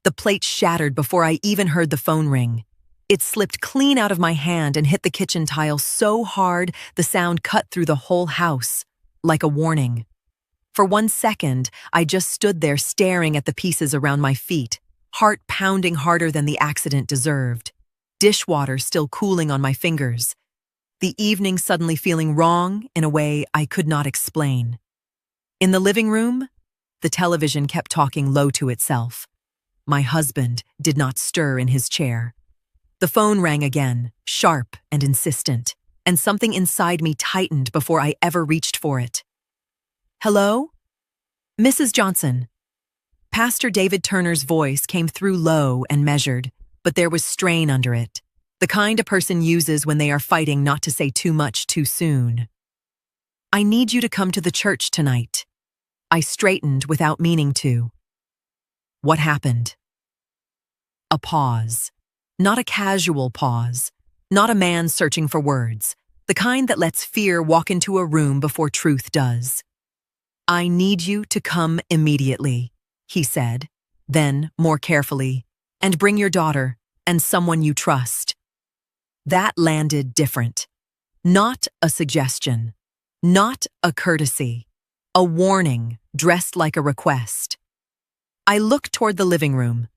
The plate shattered before I even heard the phone ring. It slipped clean out of my hand and hit the kitchen tile so hard the sound cut through the whole house, like a warning. For 1 second, I just stood there staring at the pieces around my feet, heart pounding harder than the accident deserved, dishwater still cooling on my fingers, the evening suddenly feeling wrong in a way I could not explain. In the living room, the television kept talking low to itself. My husband did not stir in his chair. The phone rang again, sharp and insistent, and something inside me tightened before I ever reached for it. "Hello? Mrs. Johnson." Pastor David Turner's voice came through low and measured, but there was strain under it, the kind a person uses when they are fighting not to say too much too soon. "I need you to come to the church tonight." I straightened without meaning to. What happened? A pause. Not a casual pause. Not a man searching for words. The kind that lets fear walk into a room before truth does. "I need you to come immediately," he said. Then, more carefully, "And bring your daughter and someone you trust." That landed different. Not a suggestion. Not a courtesy. A warning dressed like a request. I looked toward the living room.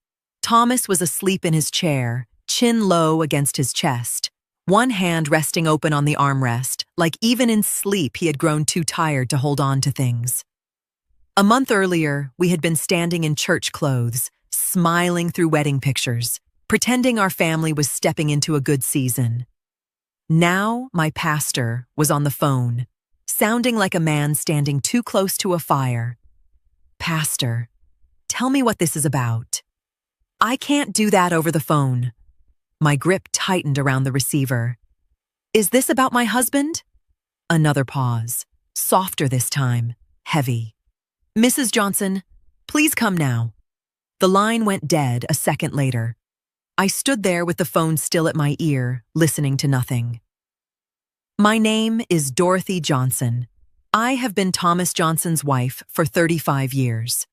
Thomas was asleep in his chair, chin low against his chest, one hand resting open on the armrest, like even in sleep he had grown too tired to hold on to things. A month earlier, we had been standing in church clothes, smiling through wedding pictures, pretending our family was stepping into a good season. Now, my pastor was on the phone, sounding like a man standing too close to a fire. "Pastor, tell me what this is about." "I can't do that over the phone." My grip tightened around the receiver. "Is this about my husband?" Another pause, softer this time, heavy. "Mrs. Johnson, please come now." The line went dead a second later. I stood there with the phone still at my ear, listening to nothing. "My name is Dorothy Johnson. I have been Thomas Johnson's wife for 35 years.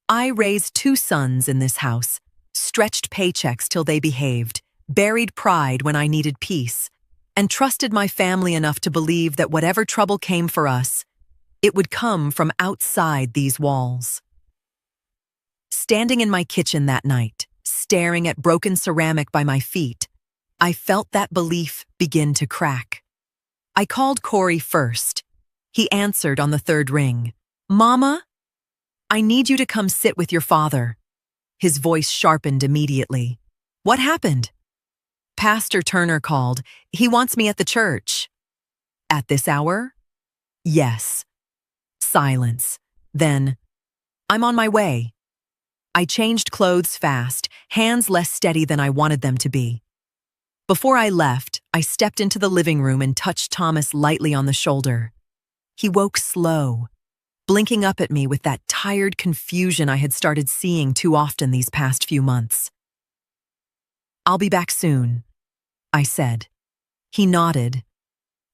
I raised 2 sons in this house, stretched paychecks till they behaved, buried pride when I needed peace, and trusted my family enough to believe that whatever trouble came for us, it would come from outside these walls." Standing in my kitchen that night, staring at broken ceramic by my feet, I felt that belief begin to crack. I called Corey first. He answered on the 3rd ring. "Mama? I need you to come sit with your father." His voice sharpened immediately. "What happened?" "Pastor Turner called. He wants me at the church." "At this hour?" "Yes." Silence. Then, "I'm on my way." I changed clothes fast, hands less steady than I wanted them to be. Before I left, I stepped into the living room and touched Thomas lightly on the shoulder. He woke slow, blinking up at me with that tired confusion I had started seeing too often these past few months. "I'll be back soon," I said. He nodded,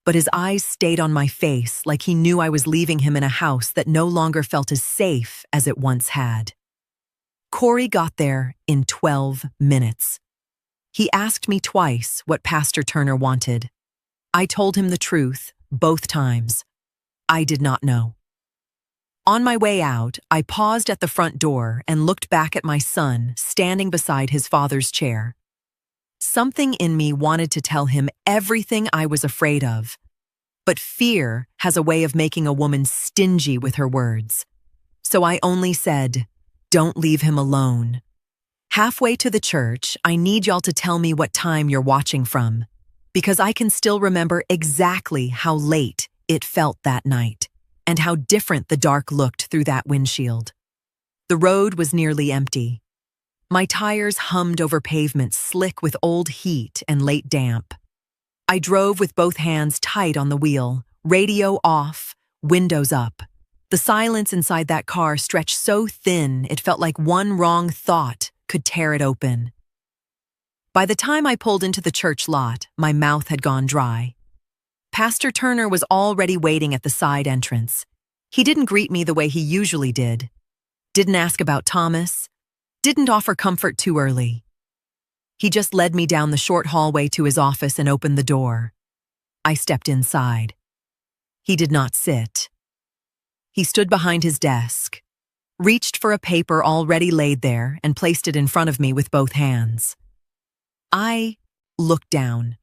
but his eyes stayed on my face like he knew I was leaving him in a house that no longer felt as safe as it once had. Corey got there in 12 minutes. He asked me twice what Pastor Turner wanted. I told him the truth, both times. I did not know. On my way out, I paused at the front door and looked back at my son standing beside his father's chair. Something in me wanted to tell him everything I was afraid of, but fear has a way of making a woman stingy with her words. So I only said, "Don't leave him alone." Halfway to the church, I need y'all to tell me what time you're watching from, because I can still remember exactly how late it felt that night, and how different the dark looked through that windshield. The road was nearly empty. My tires hummed over pavement slick with old heat and late damp. I drove with both hands tight on the wheel, radio off, windows up. The silence inside that car stretched so thin it felt like one wrong thought could tear it open. By the time I pulled into the church lot, my mouth had gone dry. Pastor Turner was already waiting at the side entrance. He didn't greet me the way he usually did. Didn't ask about Thomas. didn't offer comfort too early. He just led me down the short hallway to his office and opened the door. I stepped inside. He did not sit. He stood behind his desk, reached for a paper already laid there, and placed it in front of me with both hands. I looked down,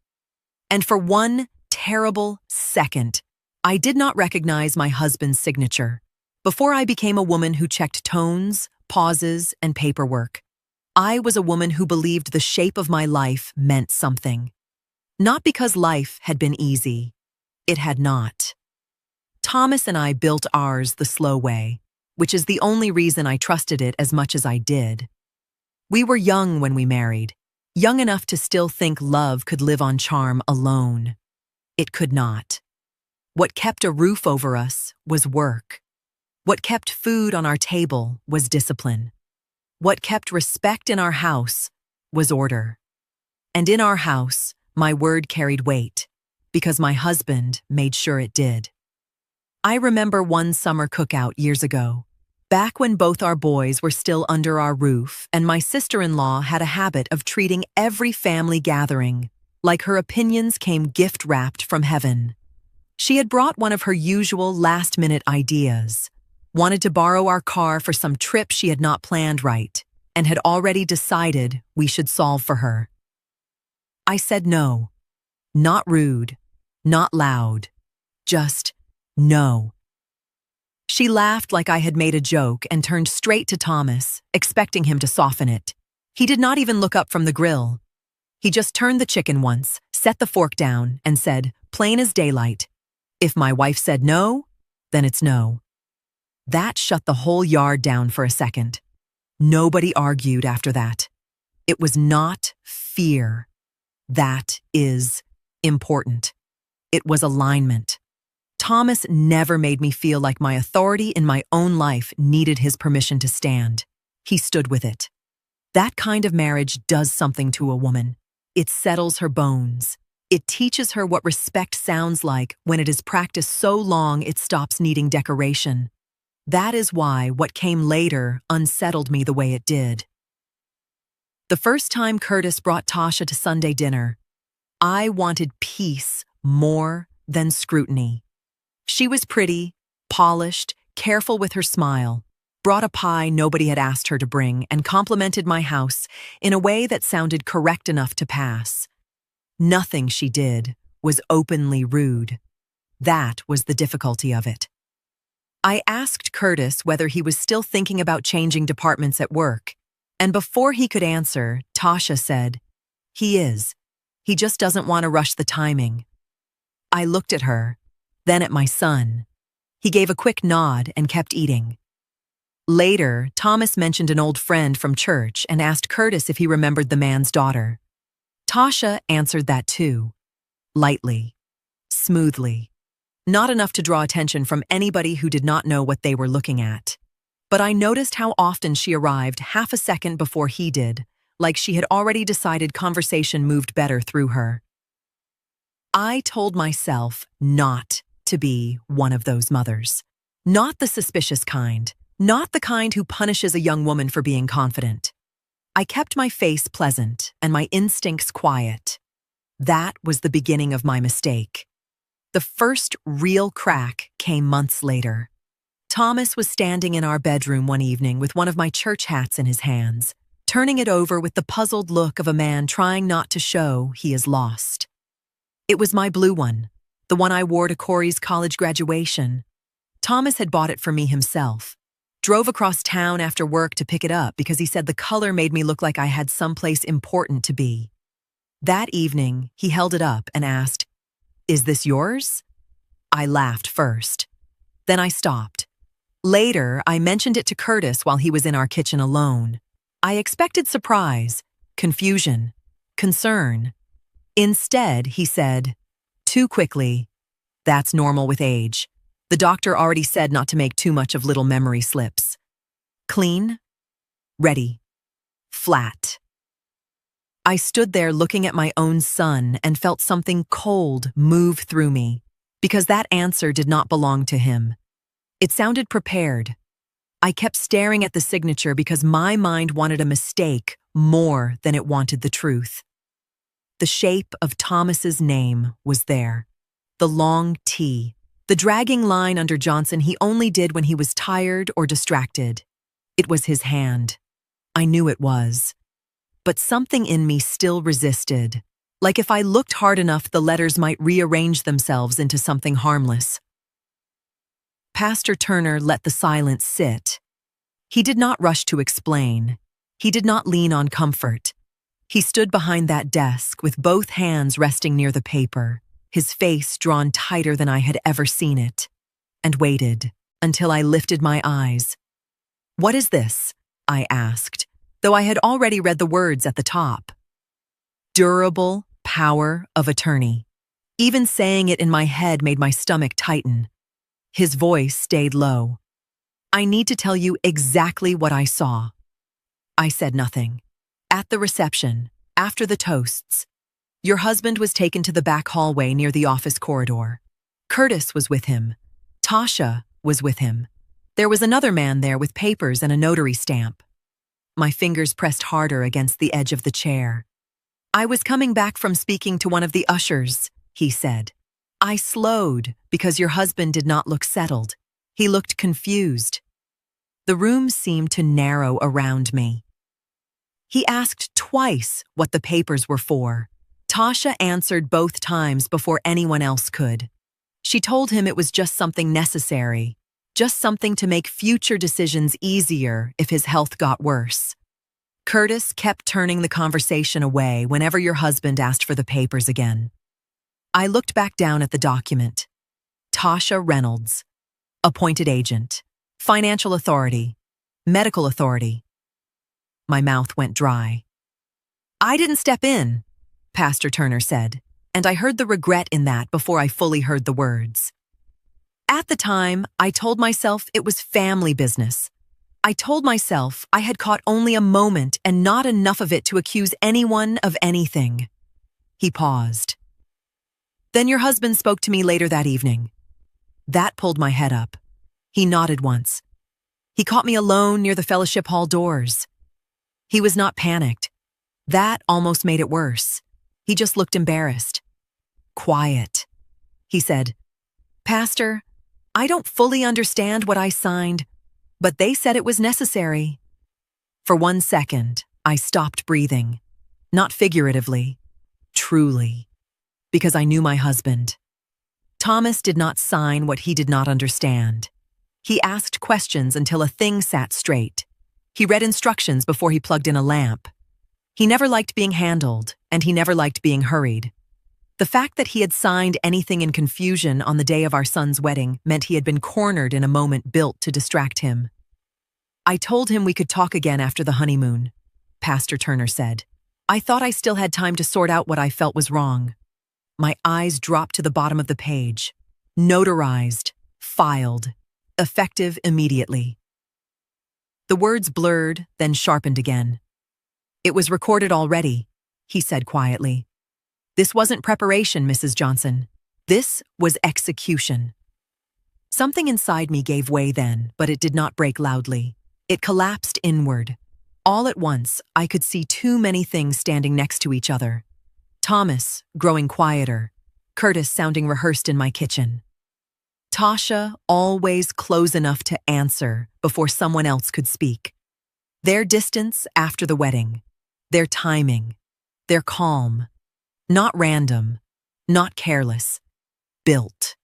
and for one terrible second, I did not recognize my husband's signature. Before I became a woman who checked tones, pauses, and paperwork, I was a woman who believed the shape of my life meant something. Not because life had been easy. It had not. Thomas and I built ours the slow way, which is the only reason I trusted it as much as I did. We were young when we married, young enough to still think love could live on charm alone. It could not. What kept a roof over us was work. What kept food on our table was discipline. What kept respect in our house was order. And in our house, my word carried weight, because my husband made sure it did. I remember one summer cookout years ago, back when both our boys were still under our roof, and my sister-in-law had a habit of treating every family gathering like her opinions came gift-wrapped from heaven. She had brought one of her usual last-minute ideas, wanted to borrow our car for some trip she had not planned right, and had already decided we should solve for her. I said no. Not rude, not loud, just no. She laughed like I had made a joke and turned straight to Thomas, expecting him to soften it. He did not even look up from the grill. He just turned the chicken once, set the fork down, and said, plain as daylight, "If my wife said no, then it's no." That shut the whole yard down for a second. Nobody argued after that. It was not fear. That is important. It was alignment. Thomas never made me feel like my authority in my own life needed his permission to stand. He stood with it. That kind of marriage does something to a woman. It settles her bones. It teaches her what respect sounds like when it is practiced so long it stops needing decoration. That is why what came later unsettled me the way it did. The first time Curtis brought Tasha to Sunday dinner, I wanted peace more than scrutiny. She was pretty, polished, careful with her smile, brought a pie nobody had asked her to bring, and complimented my house in a way that sounded correct enough to pass. Nothing she did was openly rude. That was the difficulty of it. I asked Curtis whether he was still thinking about changing departments at work, and before he could answer, Tasha said, "He is. He just doesn't want to rush the timing." I looked at her, then at my son. He gave a quick nod and kept eating. Later, Thomas mentioned an old friend from church and asked Curtis if he remembered the man's daughter. Tasha answered that too, lightly, smoothly. Not enough to draw attention from anybody who did not know what they were looking at. But I noticed how often she arrived half a second before he did, like she had already decided conversation moved better through her. I told myself not to be one of those mothers. Not the suspicious kind, not the kind who punishes a young woman for being confident. I kept my face pleasant and my instincts quiet. That was the beginning of my mistake. The first real crack came months later. Thomas was standing in our bedroom one evening with one of my church hats in his hands, turning it over with the puzzled look of a man trying not to show he is lost. It was my blue one, the one I wore to Corey's college graduation. Thomas had bought it for me himself. Drove across town after work to pick it up because he said the color made me look like I had someplace important to be. That evening, he held it up and asked, "Is this yours?" I laughed first. Then I stopped. Later, I mentioned it to Curtis while he was in our kitchen alone. I expected surprise, confusion, concern. Instead, he said, too quickly, "That's normal with age. The doctor already said not to make too much of little memory slips. Clean, ready, flat." I stood there looking at my own son and felt something cold move through me, because that answer did not belong to him. It sounded prepared, I kept staring at the signature because my mind wanted a mistake more than it wanted the truth. The shape of Thomas's name was there. The long T. The dragging line under Johnson he only did when he was tired or distracted. It was his hand. I knew it was. But something in me still resisted. Like if I looked hard enough, the letters might rearrange themselves into something harmless. Pastor Turner let the silence sit. He did not rush to explain. He did not lean on comfort. He stood behind that desk with both hands resting near the paper, his face drawn tighter than I had ever seen it, and waited until I lifted my eyes. "What is this?" I asked, though I had already read the words at the top. Durable power of attorney. Even saying it in my head made my stomach tighten. His voice stayed low. "I need to tell you exactly what I saw." I said nothing. At the reception, after the toasts, your husband was taken to the back hallway near the office corridor. Curtis was with him. Tasha was with him. There was another man there with papers and a notary stamp. My fingers pressed harder against the edge of the chair. "I was coming back from speaking to one of the ushers," he said. "I slowed because your husband did not look settled. He looked confused." The room seemed to narrow around me. He asked twice what the papers were for. Tasha answered both times before anyone else could. She told him it was just something necessary, just something to make future decisions easier if his health got worse. Curtis kept turning the conversation away whenever your husband asked for the papers again. I looked back down at the document. Tasha Reynolds, appointed agent, financial authority, medical authority. My mouth went dry. "I didn't step in," Pastor Turner said, and I heard the regret in that before I fully heard the words. At the time, I told myself it was family business. I told myself I had caught only a moment and not enough of it to accuse anyone of anything. He paused. "Then your husband spoke to me later that evening." That pulled my head up. He nodded once. "He caught me alone near the fellowship hall doors." He was not panicked. That almost made it worse. He just looked embarrassed. "Quiet," he said. "Pastor, I don't fully understand what I signed, but they said it was necessary." For 1 second, I stopped breathing. Not figuratively, truly, because I knew my husband. Thomas did not sign what he did not understand. He asked questions until a thing sat straight. He read instructions before he plugged in a lamp. He never liked being handled, and he never liked being hurried. The fact that he had signed anything in confusion on the day of our son's wedding meant he had been cornered in a moment built to distract him. "I told him we could talk again after the honeymoon," Pastor Turner said. "I thought I still had time to sort out what I felt was wrong." My eyes dropped to the bottom of the page. Notarized, filed, effective immediately. The words blurred, then sharpened again. "It was recorded already," he said quietly. "This wasn't preparation, Mrs. Johnson. This was execution." Something inside me gave way then, but it did not break loudly. It collapsed inward. All at once, I could see too many things standing next to each other. Thomas, growing quieter. Curtis sounding rehearsed in my kitchen. Tasha, always close enough to answer before someone else could speak. Their distance after the wedding. Their timing. Their calm. Not random. Not careless. Built.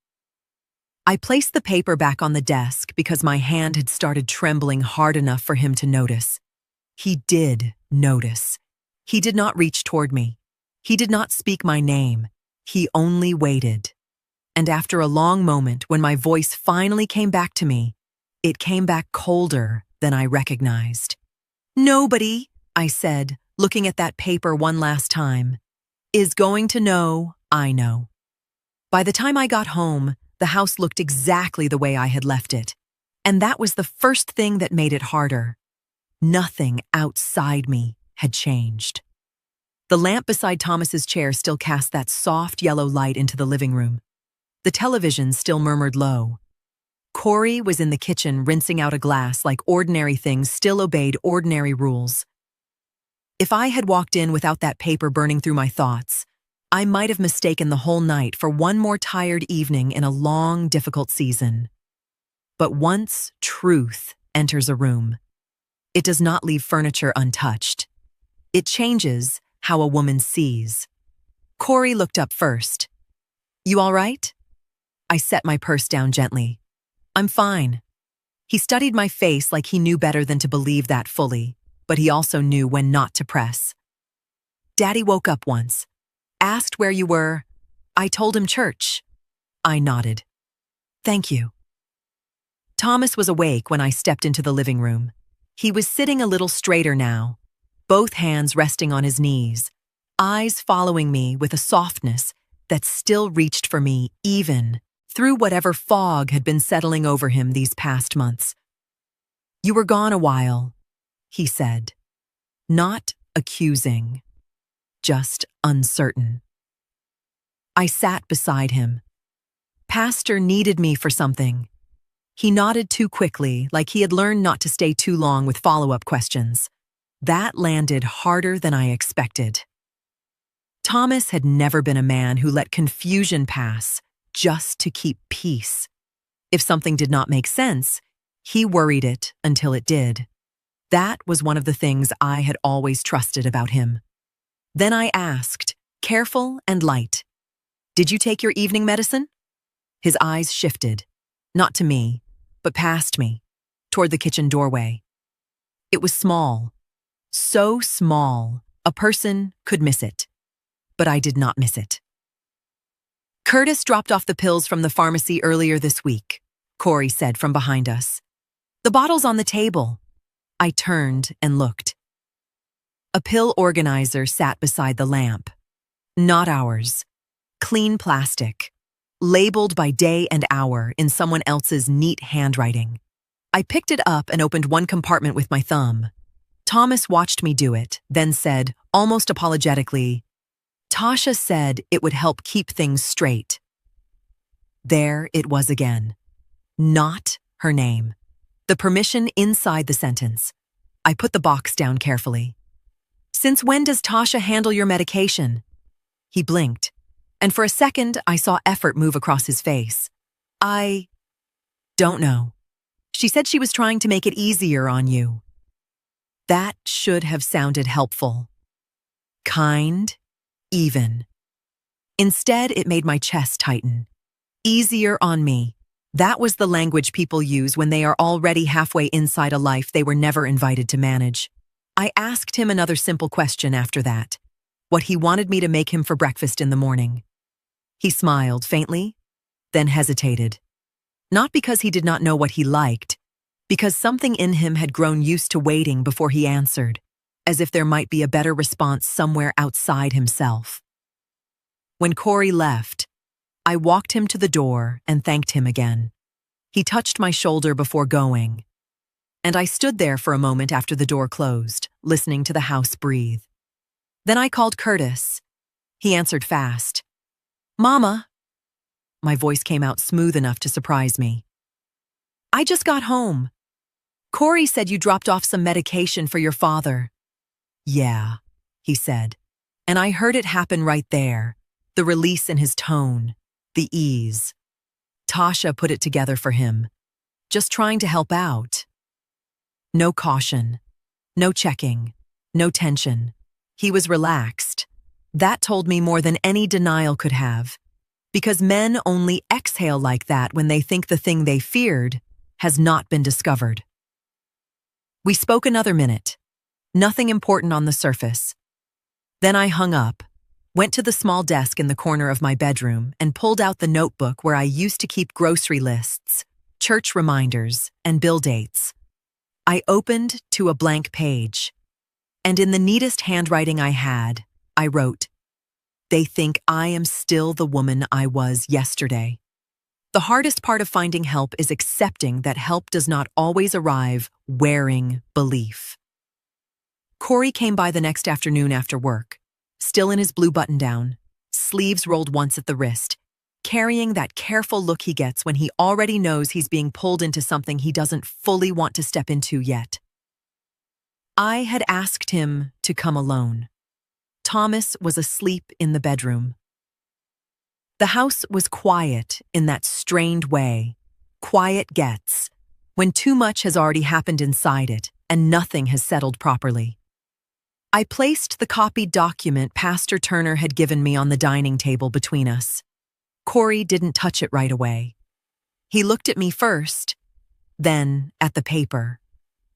I placed the paper back on the desk because my hand had started trembling hard enough for him to notice. He did notice. He did not reach toward me. He did not speak my name. He only waited. And after a long moment, when my voice finally came back to me, it came back colder than I recognized. "Nobody," I said, looking at that paper one last time, "is going to know I know." By the time I got home, the house looked exactly the way I had left it. And that was the first thing that made it harder. Nothing outside me had changed. The lamp beside Thomas's chair still cast that soft yellow light into the living room. The television still murmured low. Corey was in the kitchen rinsing out a glass like ordinary things still obeyed ordinary rules. If I had walked in without that paper burning through my thoughts, I might have mistaken the whole night for one more tired evening in a long, difficult season. But once truth enters a room, it does not leave furniture untouched. It changes how a woman sees. Corey looked up first. "You all right?" I set my purse down gently. "I'm fine." He studied my face like he knew better than to believe that fully, but he also knew when not to press. "Daddy woke up once. Asked where you were. I told him church." I nodded. "Thank you." Thomas was awake when I stepped into the living room. He was sitting a little straighter now, both hands resting on his knees, eyes following me with a softness that still reached for me even through whatever fog had been settling over him these past months. "You were gone a while," he said, not accusing, just uncertain. I sat beside him. "Pastor needed me for something." He nodded too quickly, like he had learned not to stay too long with follow-up questions. That landed harder than I expected. Thomas had never been a man who let confusion pass just to keep peace. If something did not make sense, he worried it until it did. That was one of the things I had always trusted about him. Then I asked, careful and light, "Did you take your evening medicine?" His eyes shifted, not to me, but past me, toward the kitchen doorway. It was small, so small, a person could miss it. But I did not miss it. "Curtis dropped off the pills from the pharmacy earlier this week," Corey said from behind us. "The bottle's on the table." I turned and looked. A pill organizer sat beside the lamp. Not ours. Clean plastic. Labeled by day and hour in someone else's neat handwriting. I picked it up and opened one compartment with my thumb. Thomas watched me do it, then said, almost apologetically, "Tasha said it would help keep things straight." There it was again. Not her name. The permission inside the sentence. I put the box down carefully. "Since when does Tasha handle your medication?" He blinked, and for a second I saw effort move across his face. "I don't know. She said she was trying to make it easier on you." That should have sounded helpful. Kind, even. Instead, it made my chest tighten. Easier on me. That was the language people use when they are already halfway inside a life they were never invited to manage. I asked him another simple question after that. What he wanted me to make him for breakfast in the morning. He smiled faintly, then hesitated. Not because he did not know what he liked, because something in him had grown used to waiting before he answered, as if there might be a better response somewhere outside himself. When Corey left, I walked him to the door and thanked him again. He touched my shoulder before going, and I stood there for a moment after the door closed, listening to the house breathe. Then I called Curtis. He answered fast. "Mama." My voice came out smooth enough to surprise me. "I just got home. Corey said you dropped off some medication for your father." "Yeah," he said, and I heard it happen right there, the release in his tone. The ease. Tasha put it together for him, just trying to help out. No caution, no checking, no tension. He was relaxed. That told me more than any denial could have, because men only exhale like that when they think the thing they feared has not been discovered. We spoke another minute. Nothing important on the surface. Then I hung up, went to the small desk in the corner of my bedroom and pulled out the notebook where I used to keep grocery lists, church reminders, and bill dates. I opened to a blank page, and in the neatest handwriting I had, I wrote, "They think I am still the woman I was yesterday." The hardest part of finding help is accepting that help does not always arrive wearing belief. Corey came by the next afternoon after work, still in his blue button-down, sleeves rolled once at the wrist, carrying that careful look he gets when he already knows he's being pulled into something he doesn't fully want to step into yet. I had asked him to come alone. Thomas was asleep in the bedroom. The house was quiet in that strained way quiet gets when too much has already happened inside it and nothing has settled properly. I placed the copied document Pastor Turner had given me on the dining table between us. Corey didn't touch it right away. He looked at me first, then at the paper,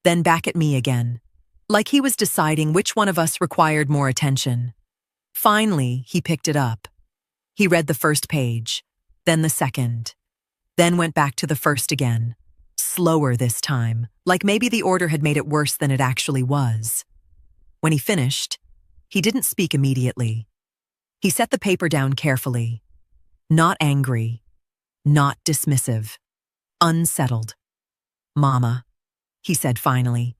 then back at me again, like he was deciding which one of us required more attention. Finally, he picked it up. He read the first page, then the second, then went back to the first again, slower this time, like maybe the order had made it worse than it actually was. When he finished, he didn't speak immediately. He set the paper down carefully, not angry, not dismissive, unsettled. "Mama," he said finally,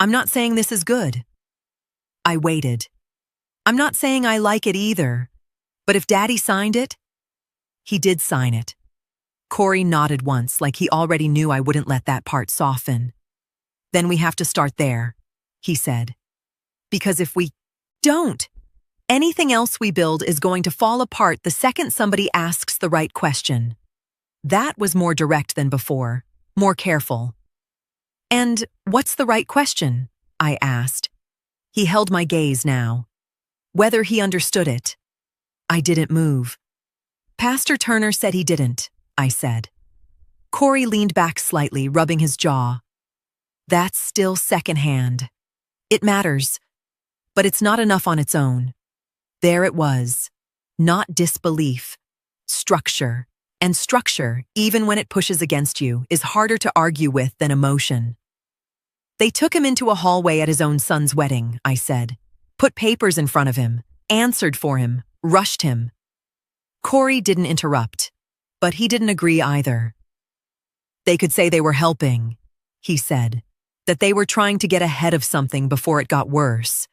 "I'm not saying this is good." I waited. "I'm not saying I like it either, but if Daddy signed it..." He did sign it. Corey nodded once, like he already knew I wouldn't let that part soften. "Then we have to start there," he said. "Because if we don't, anything else we build is going to fall apart the second somebody asks the right question." That was more direct than before, more careful. "And what's the right question?" I asked. He held my gaze now. Whether he understood it. I didn't move. "Pastor Turner said he didn't," I said. Corey leaned back slightly, rubbing his jaw. "That's still secondhand. It matters, but it's not enough on its own." There it was. Not disbelief. Structure. And structure, even when it pushes against you, is harder to argue with than emotion. "They took him into a hallway at his own son's wedding," I said. "Put papers in front of him, answered for him, rushed him." Corey didn't interrupt, but he didn't agree either. "They could say they were helping," he said, "that they were trying to get ahead of something before it got worse,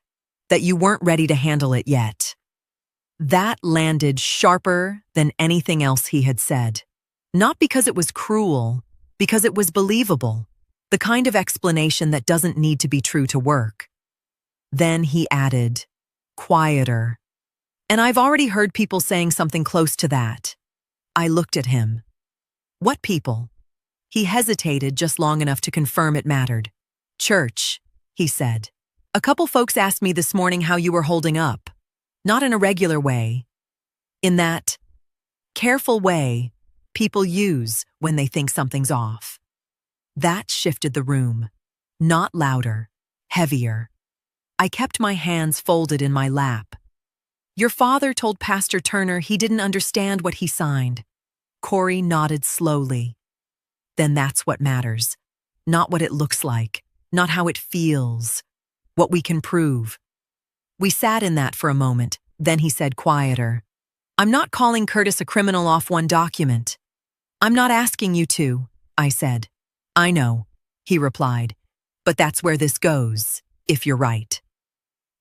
that you weren't ready to handle it yet." That landed sharper than anything else he had said. Not because it was cruel, because it was believable, the kind of explanation that doesn't need to be true to work. Then he added, "Quieter." And I've already heard people saying something close to that. I looked at him. "What people?" He hesitated just long enough to confirm it mattered. "Church," he said. "A couple folks asked me this morning how you were holding up. Not in a regular way. In that careful way people use when they think something's off." That shifted the room. Not louder, heavier. I kept my hands folded in my lap. "Your father told Pastor Turner he didn't understand what he signed." Corey nodded slowly. "Then that's what matters. Not what it looks like, not how it feels, what we can prove." We sat in that for a moment, then he said quieter, "I'm not calling Curtis a criminal off one document." "I'm not asking you to," I said. "I know," he replied, "but that's where this goes, if you're right."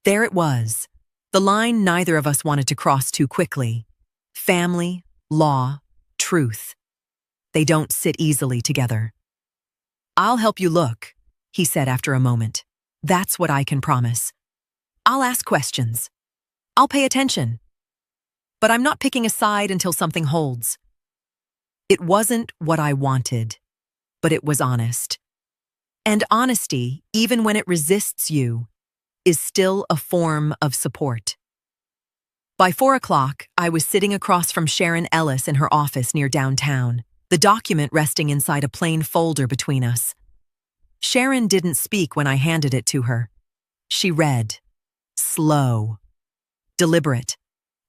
There it was, the line neither of us wanted to cross too quickly. Family, law, truth. They don't sit easily together. "I'll help you look," he said after a moment. "That's what I can promise. I'll ask questions. I'll pay attention. But I'm not picking a side until something holds." It wasn't what I wanted, but it was honest. And honesty, even when it resists you, is still a form of support. By 4 o'clock, I was sitting across from Sharon Ellis in her office near downtown, the document resting inside a plain folder between us. Sharon didn't speak when I handed it to her. She read. Slow. Deliberate.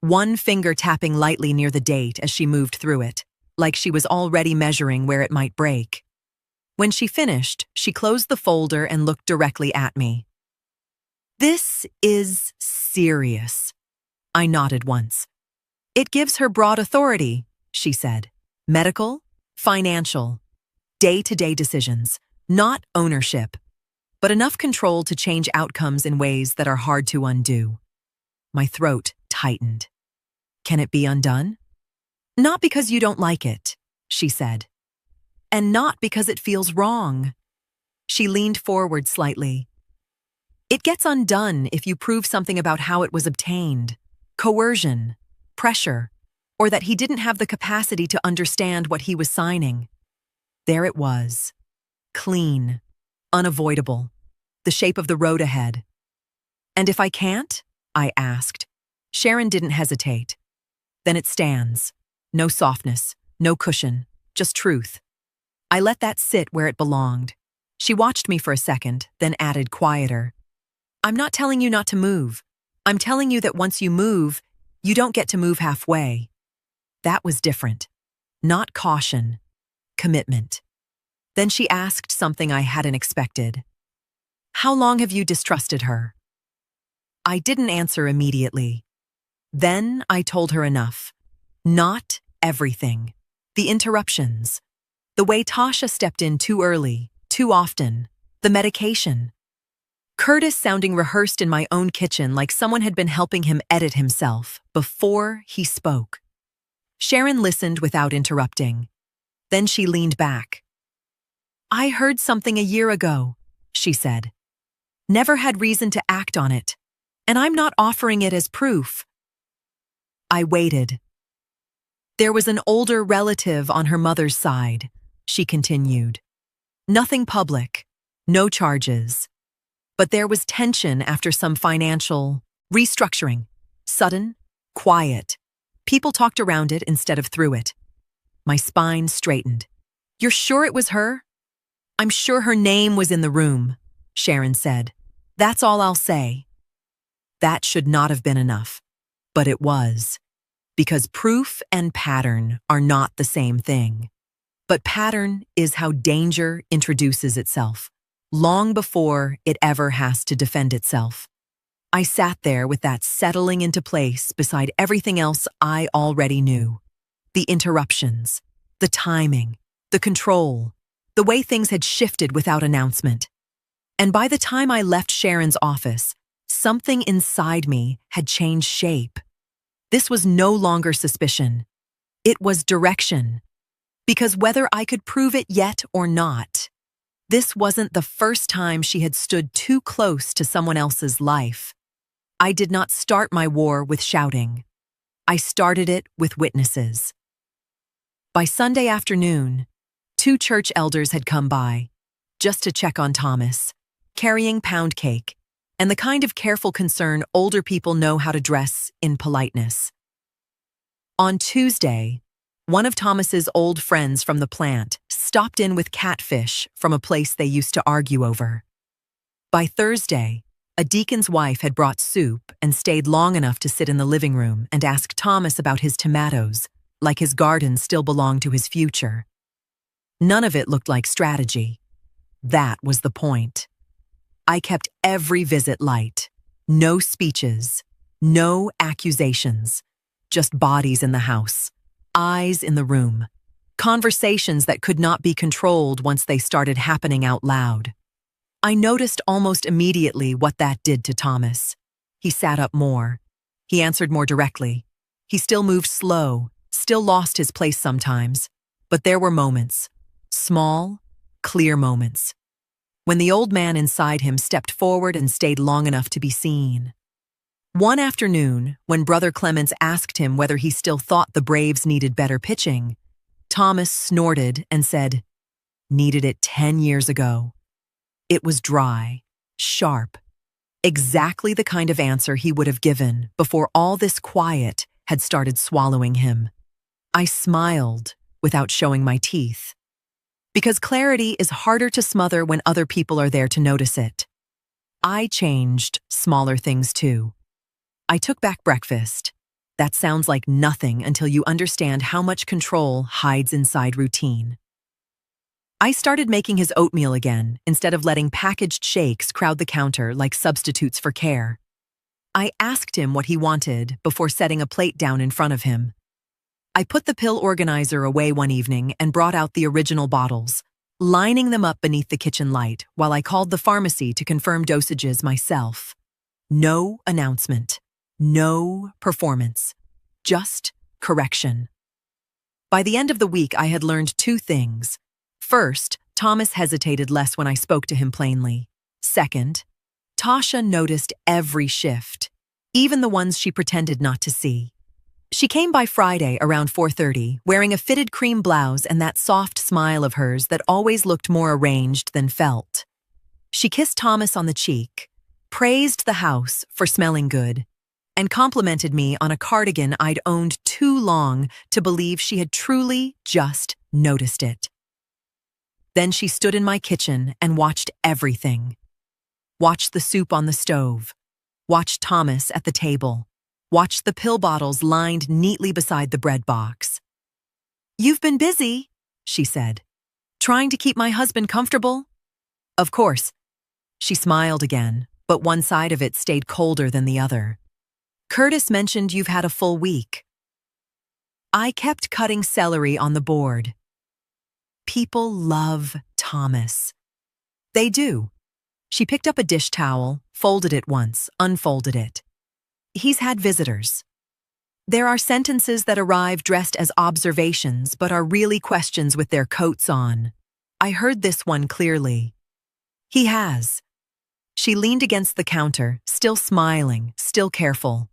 One finger tapping lightly near the date as she moved through it, like she was already measuring where it might break. When she finished, she closed the folder and looked directly at me. "This is serious." I nodded once. "It gives her broad authority," she said. "Medical, financial, day-to-day decisions, not ownership, but enough control to change outcomes in ways that are hard to undo." My throat tightened. Can it be undone? Not because you don't like it, she said. And not because it feels wrong. She leaned forward slightly. It gets undone if you prove something about how it was obtained. Coercion, pressure, or that he didn't have the capacity to understand what he was signing. There it was. Clean, unavoidable, the shape of the road ahead. And if I can't? I asked. Sharon didn't hesitate. Then it stands. No softness, no cushion, just truth. I let that sit where it belonged. She watched me for a second, then added quieter. I'm not telling you not to move. I'm telling you that once you move, you don't get to move halfway. That was different. Not caution, commitment. Then she asked something I hadn't expected. How long have you distrusted her? I didn't answer immediately. Then I told her enough. Not everything. The interruptions. The way Tasha stepped in too early, too often. The medication. Curtis sounding rehearsed in my own kitchen like someone had been helping him edit himself before he spoke. Sharon listened without interrupting. Then she leaned back. I heard something a year ago, she said. Never had reason to act on it, and I'm not offering it as proof. I waited. There was an older relative on her mother's side, she continued. Nothing public, no charges. But there was tension after some financial restructuring. Sudden, quiet. People talked around it instead of through it. My spine straightened. You're sure it was her? I'm sure her name was in the room, Sharon said. That's all I'll say. That should not have been enough. But it was. Because proof and pattern are not the same thing. But pattern is how danger introduces itself, long before it ever has to defend itself. I sat there with that settling into place beside everything else I already knew. The interruptions, the timing, the control, the way things had shifted without announcement. And by the time I left Sharon's office, something inside me had changed shape. This was no longer suspicion. It was direction. Because whether I could prove it yet or not, this wasn't the first time she had stood too close to someone else's life. I did not start my war with shouting. I started it with witnesses. By Sunday afternoon, 2 church elders had come by, just to check on Thomas, carrying pound cake, and the kind of careful concern older people know how to dress in politeness. On Tuesday, one of Thomas's old friends from the plant stopped in with catfish from a place they used to argue over. By Thursday, a deacon's wife had brought soup and stayed long enough to sit in the living room and ask Thomas about his tomatoes, like his garden still belonged to his future. None of it looked like strategy. That was the point. I kept every visit light. No speeches, no accusations, just bodies in the house, eyes in the room, conversations that could not be controlled once they started happening out loud. I noticed almost immediately what that did to Thomas. He sat up more. He answered more directly. He still moved slow, still lost his place sometimes, but there were moments, small, clear moments, when the old man inside him stepped forward and stayed long enough to be seen. One afternoon, when Brother Clements asked him whether he still thought the Braves needed better pitching, Thomas snorted and said, "Needed it 10 years ago." It was dry, sharp, exactly the kind of answer he would have given before all this quiet had started swallowing him. I smiled without showing my teeth. Because clarity is harder to smother when other people are there to notice it. I changed smaller things too. I took back breakfast. That sounds like nothing until you understand how much control hides inside routine. I started making his oatmeal again instead of letting packaged shakes crowd the counter like substitutes for care. I asked him what he wanted before setting a plate down in front of him. I put the pill organizer away one evening and brought out the original bottles, lining them up beneath the kitchen light while I called the pharmacy to confirm dosages myself. No announcement, no performance, just correction. By the end of the week, I had learned two things. First, Thomas hesitated less when I spoke to him plainly. Second, Tasha noticed every shift, even the ones she pretended not to see. She came by Friday around 4:30, wearing a fitted cream blouse and that soft smile of hers that always looked more arranged than felt. She kissed Thomas on the cheek, praised the house for smelling good, and complimented me on a cardigan I'd owned too long to believe she had truly just noticed it. Then she stood in my kitchen and watched everything. Watched the soup on the stove, watched Thomas at the table, watched the pill bottles lined neatly beside the bread box. "You've been busy," she said. "Trying to keep my husband comfortable?" "Of course." She smiled again, but one side of it stayed colder than the other. "Curtis mentioned you've had a full week." I kept cutting celery on the board. People love Thomas. They do. She picked up a dish towel, folded it once, unfolded it. He's had visitors. There are sentences that arrive dressed as observations but are really questions with their coats on. I heard this one clearly. "He has." She leaned against the counter, still smiling, still careful.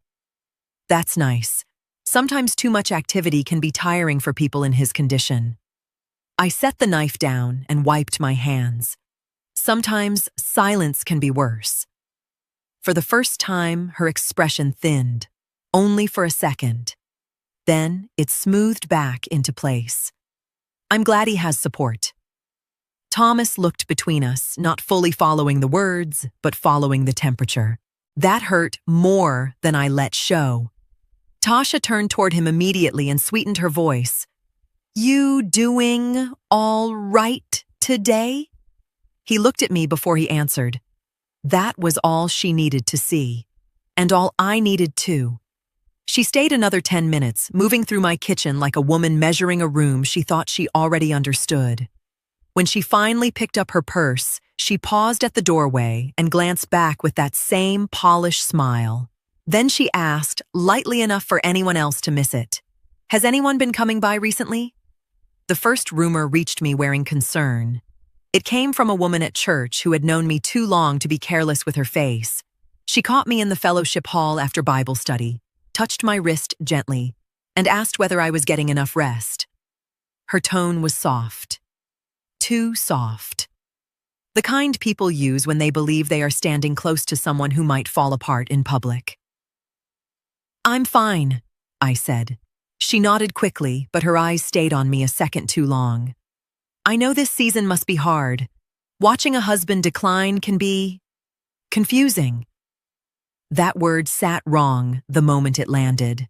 "That's nice. Sometimes too much activity can be tiring for people in his condition." I set the knife down and wiped my hands. Sometimes silence can be worse. For the first time, her expression thinned, only for a second. Then it smoothed back into place. "I'm glad he has support." Thomas looked between us, not fully following the words, but following the temperature. That hurt more than I let show. Tasha turned toward him immediately and sweetened her voice. "You doing all right today?" He looked at me before he answered. That was all she needed to see, and all I needed too. She stayed another 10 minutes, moving through my kitchen like a woman measuring a room she thought she already understood. When she finally picked up her purse, she paused at the doorway and glanced back with that same polished smile. Then she asked, lightly enough for anyone else to miss it, "Has anyone been coming by recently?" The first rumor reached me wearing concern. It came from a woman at church who had known me too long to be careless with her face. She caught me in the fellowship hall after Bible study, touched my wrist gently, and asked whether I was getting enough rest. Her tone was soft. Too soft. The kind people use when they believe they are standing close to someone who might fall apart in public. "I'm fine," I said. She nodded quickly, but her eyes stayed on me a second too long. "I know this season must be hard. Watching a husband decline can be confusing." That word sat wrong the moment it landed.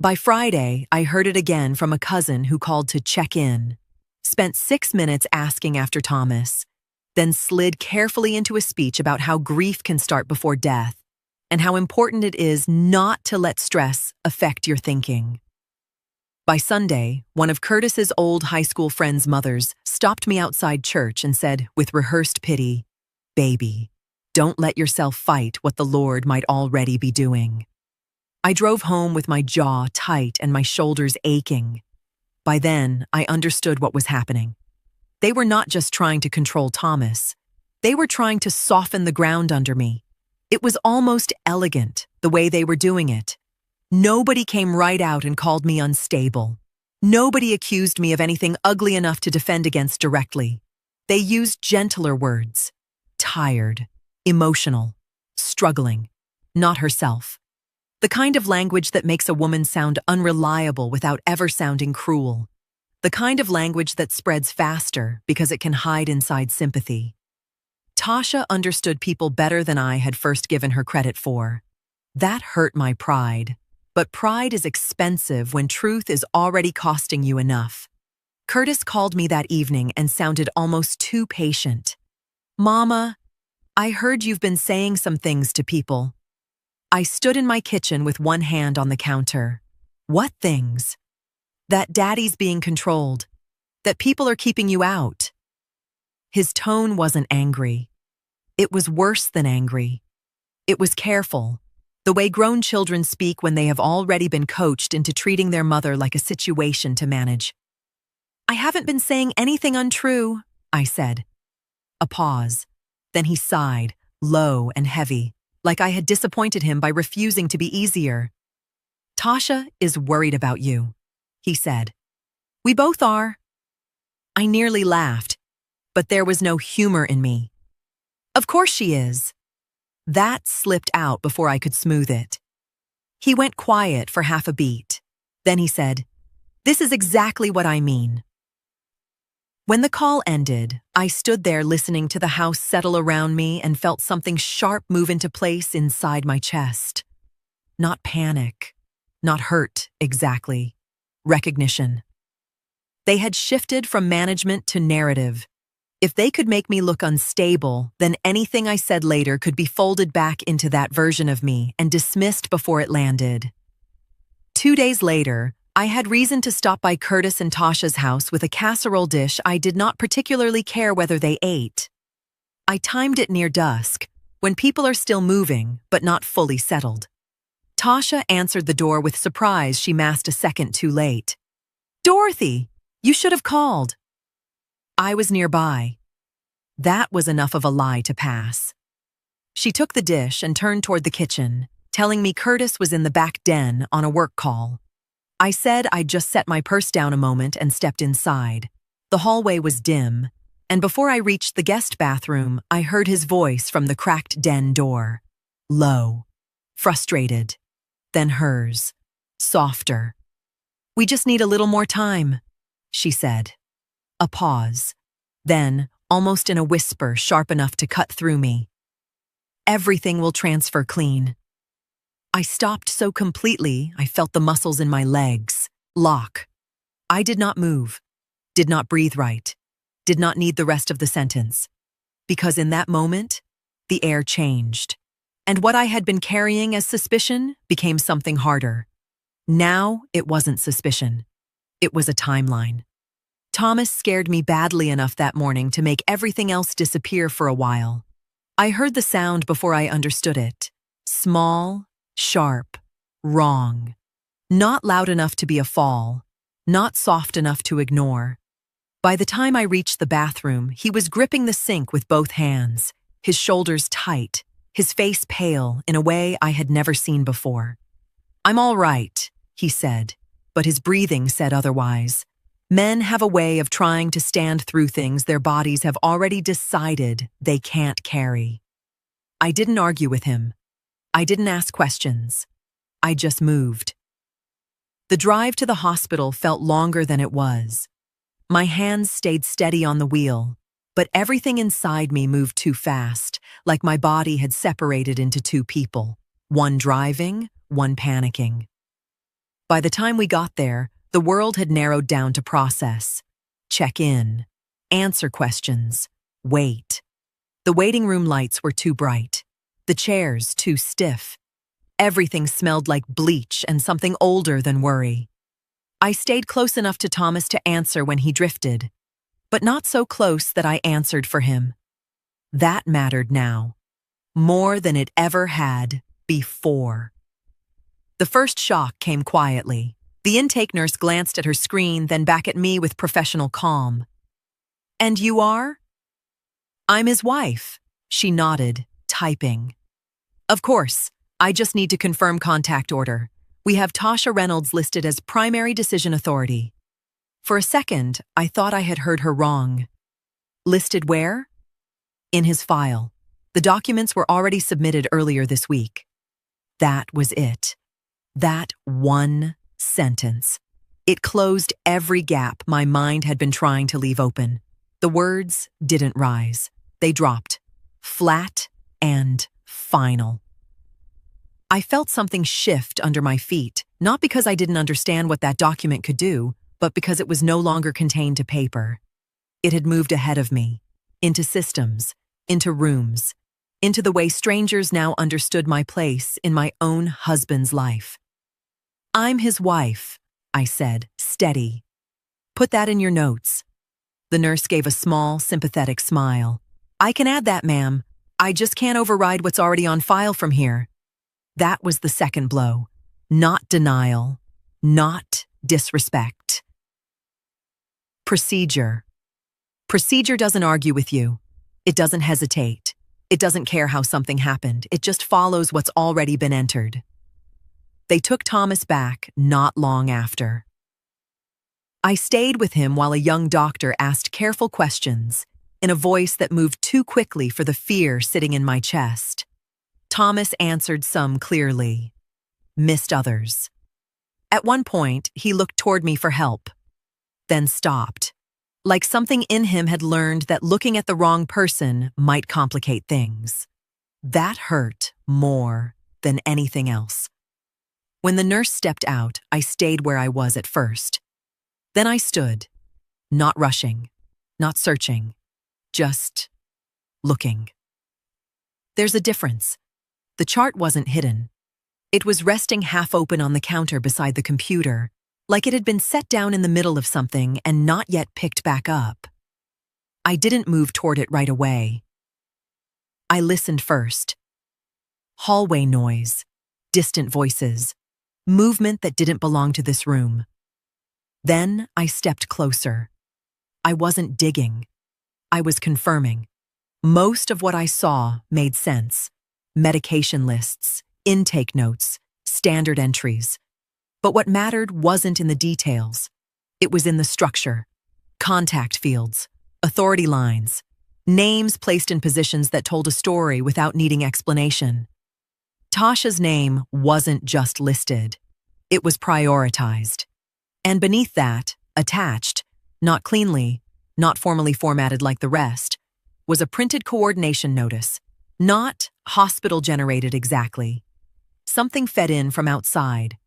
By Friday, I heard it again from a cousin who called to check in, spent 6 minutes asking after Thomas, then slid carefully into a speech about how grief can start before death and how important it is not to let stress affect your thinking. By Sunday, one of Curtis's old high school friends' mothers stopped me outside church and said, with rehearsed pity, "Baby, don't let yourself fight what the Lord might already be doing." I drove home with my jaw tight and my shoulders aching. By then, I understood what was happening. They were not just trying to control Thomas. They were trying to soften the ground under me. It was almost elegant, the way they were doing it. Nobody came right out and called me unstable. Nobody accused me of anything ugly enough to defend against directly. They used gentler words. Tired, emotional, struggling, not herself. The kind of language that makes a woman sound unreliable without ever sounding cruel. The kind of language that spreads faster because it can hide inside sympathy. Tasha understood people better than I had first given her credit for. That hurt my pride. But pride is expensive when truth is already costing you enough. Curtis called me that evening and sounded almost too patient. "Mama, I heard you've been saying some things to people." I stood in my kitchen with one hand on the counter. "What things?" "That Daddy's being controlled. That people are keeping you out." His tone wasn't angry. It was worse than angry. It was careful, The way grown children speak when they have already been coached into treating their mother like a situation to manage. "I haven't been saying anything untrue," I said. A pause. Then he sighed, low and heavy, like I had disappointed him by refusing to be easier. "Tasha is worried about you," he said. "We both are." I nearly laughed, but there was no humor in me. "Of course she is." That slipped out before I could smooth it. He went quiet for half a beat. Then he said, "This is exactly what I mean." When the call ended, I stood there listening to the house settle around me and felt something sharp move into place inside my chest. Not panic, not hurt exactly, recognition. They had shifted from management to narrative. If they could make me look unstable, then anything I said later could be folded back into that version of me and dismissed before it landed. 2 days later, I had reason to stop by Curtis and Tasha's house with a casserole dish I did not particularly care whether they ate. I timed it near dusk, when people are still moving but not fully settled. Tasha answered the door with surprise she masked a second too late. "Dorothy, you should have called." I was nearby. That was enough of a lie to pass. She took the dish and turned toward the kitchen, telling me Curtis was in the back den on a work call. I said I'd just set my purse down a moment and stepped inside. The hallway was dim, and before I reached the guest bathroom, I heard his voice from the cracked den door. Low, frustrated, then hers, softer. "We just need a little more time," she said. A pause. Then, almost in a whisper sharp enough to cut through me, "Everything will transfer clean." I stopped so completely I felt the muscles in my legs lock. I did not move, did not breathe right, did not need the rest of the sentence. Because in that moment, the air changed. And what I had been carrying as suspicion became something harder. Now it wasn't suspicion. It was a timeline. Thomas scared me badly enough that morning to make everything else disappear for a while. I heard the sound before I understood it. Small, sharp, wrong. Not loud enough to be a fall, not soft enough to ignore. By the time I reached the bathroom, he was gripping the sink with both hands, his shoulders tight, his face pale in a way I had never seen before. "I'm all right," he said, but his breathing said otherwise. Men have a way of trying to stand through things their bodies have already decided they can't carry. I didn't argue with him. I didn't ask questions. I just moved. The drive to the hospital felt longer than it was. My hands stayed steady on the wheel, but everything inside me moved too fast, like my body had separated into two people, one driving, one panicking. By the time we got there, the world had narrowed down to process, check in, answer questions, wait. The waiting room lights were too bright, the chairs too stiff. Everything smelled like bleach and something older than worry. I stayed close enough to Thomas to answer when he drifted, but not so close that I answered for him. That mattered now, more than it ever had before. The first shock came quietly. The intake nurse glanced at her screen, then back at me with professional calm. "And you are?" "I'm his wife," she nodded, typing. "Of course, I just need to confirm contact order. We have Tasha Reynolds listed as primary decision authority." For a second, I thought I had heard her wrong. Listed where? In his file. The documents were already submitted earlier this week. That was it. That one sentence. It closed every gap my mind had been trying to leave open. The words didn't rise. They dropped. Flat and final. I felt something shift under my feet, not because I didn't understand what that document could do, but because it was no longer contained to paper. It had moved ahead of me, into systems, into rooms, into the way strangers now understood my place in my own husband's life. "I'm his wife," I said, steady. "Put that in your notes." The nurse gave a small, sympathetic smile. "I can add that, ma'am. I just can't override what's already on file from here." That was the second blow. Not denial, not disrespect. Procedure. Procedure doesn't argue with you. It doesn't hesitate. It doesn't care how something happened. It just follows what's already been entered. They took Thomas back not long after. I stayed with him while a young doctor asked careful questions in a voice that moved too quickly for the fear sitting in my chest. Thomas answered some clearly, missed others. At one point, he looked toward me for help, then stopped, like something in him had learned that looking at the wrong person might complicate things. That hurt more than anything else. When the nurse stepped out, I stayed where I was at first. Then I stood, not rushing, not searching, just looking. There's a difference. The chart wasn't hidden. It was resting half open on the counter beside the computer, like it had been set down in the middle of something and not yet picked back up. I didn't move toward it right away. I listened first. Hallway noise, distant voices, movement that didn't belong to this room. Then I stepped closer. I wasn't digging. I was confirming. Most of what I saw made sense. Medication lists, intake notes, standard entries. But what mattered wasn't in the details. It was in the structure. Contact fields, authority lines, names placed in positions that told a story without needing explanation. Tasha's name wasn't just listed. It was prioritized. And beneath that, attached, not cleanly, not formally formatted like the rest, was a printed coordination notice, not hospital-generated exactly. Something fed in from outside,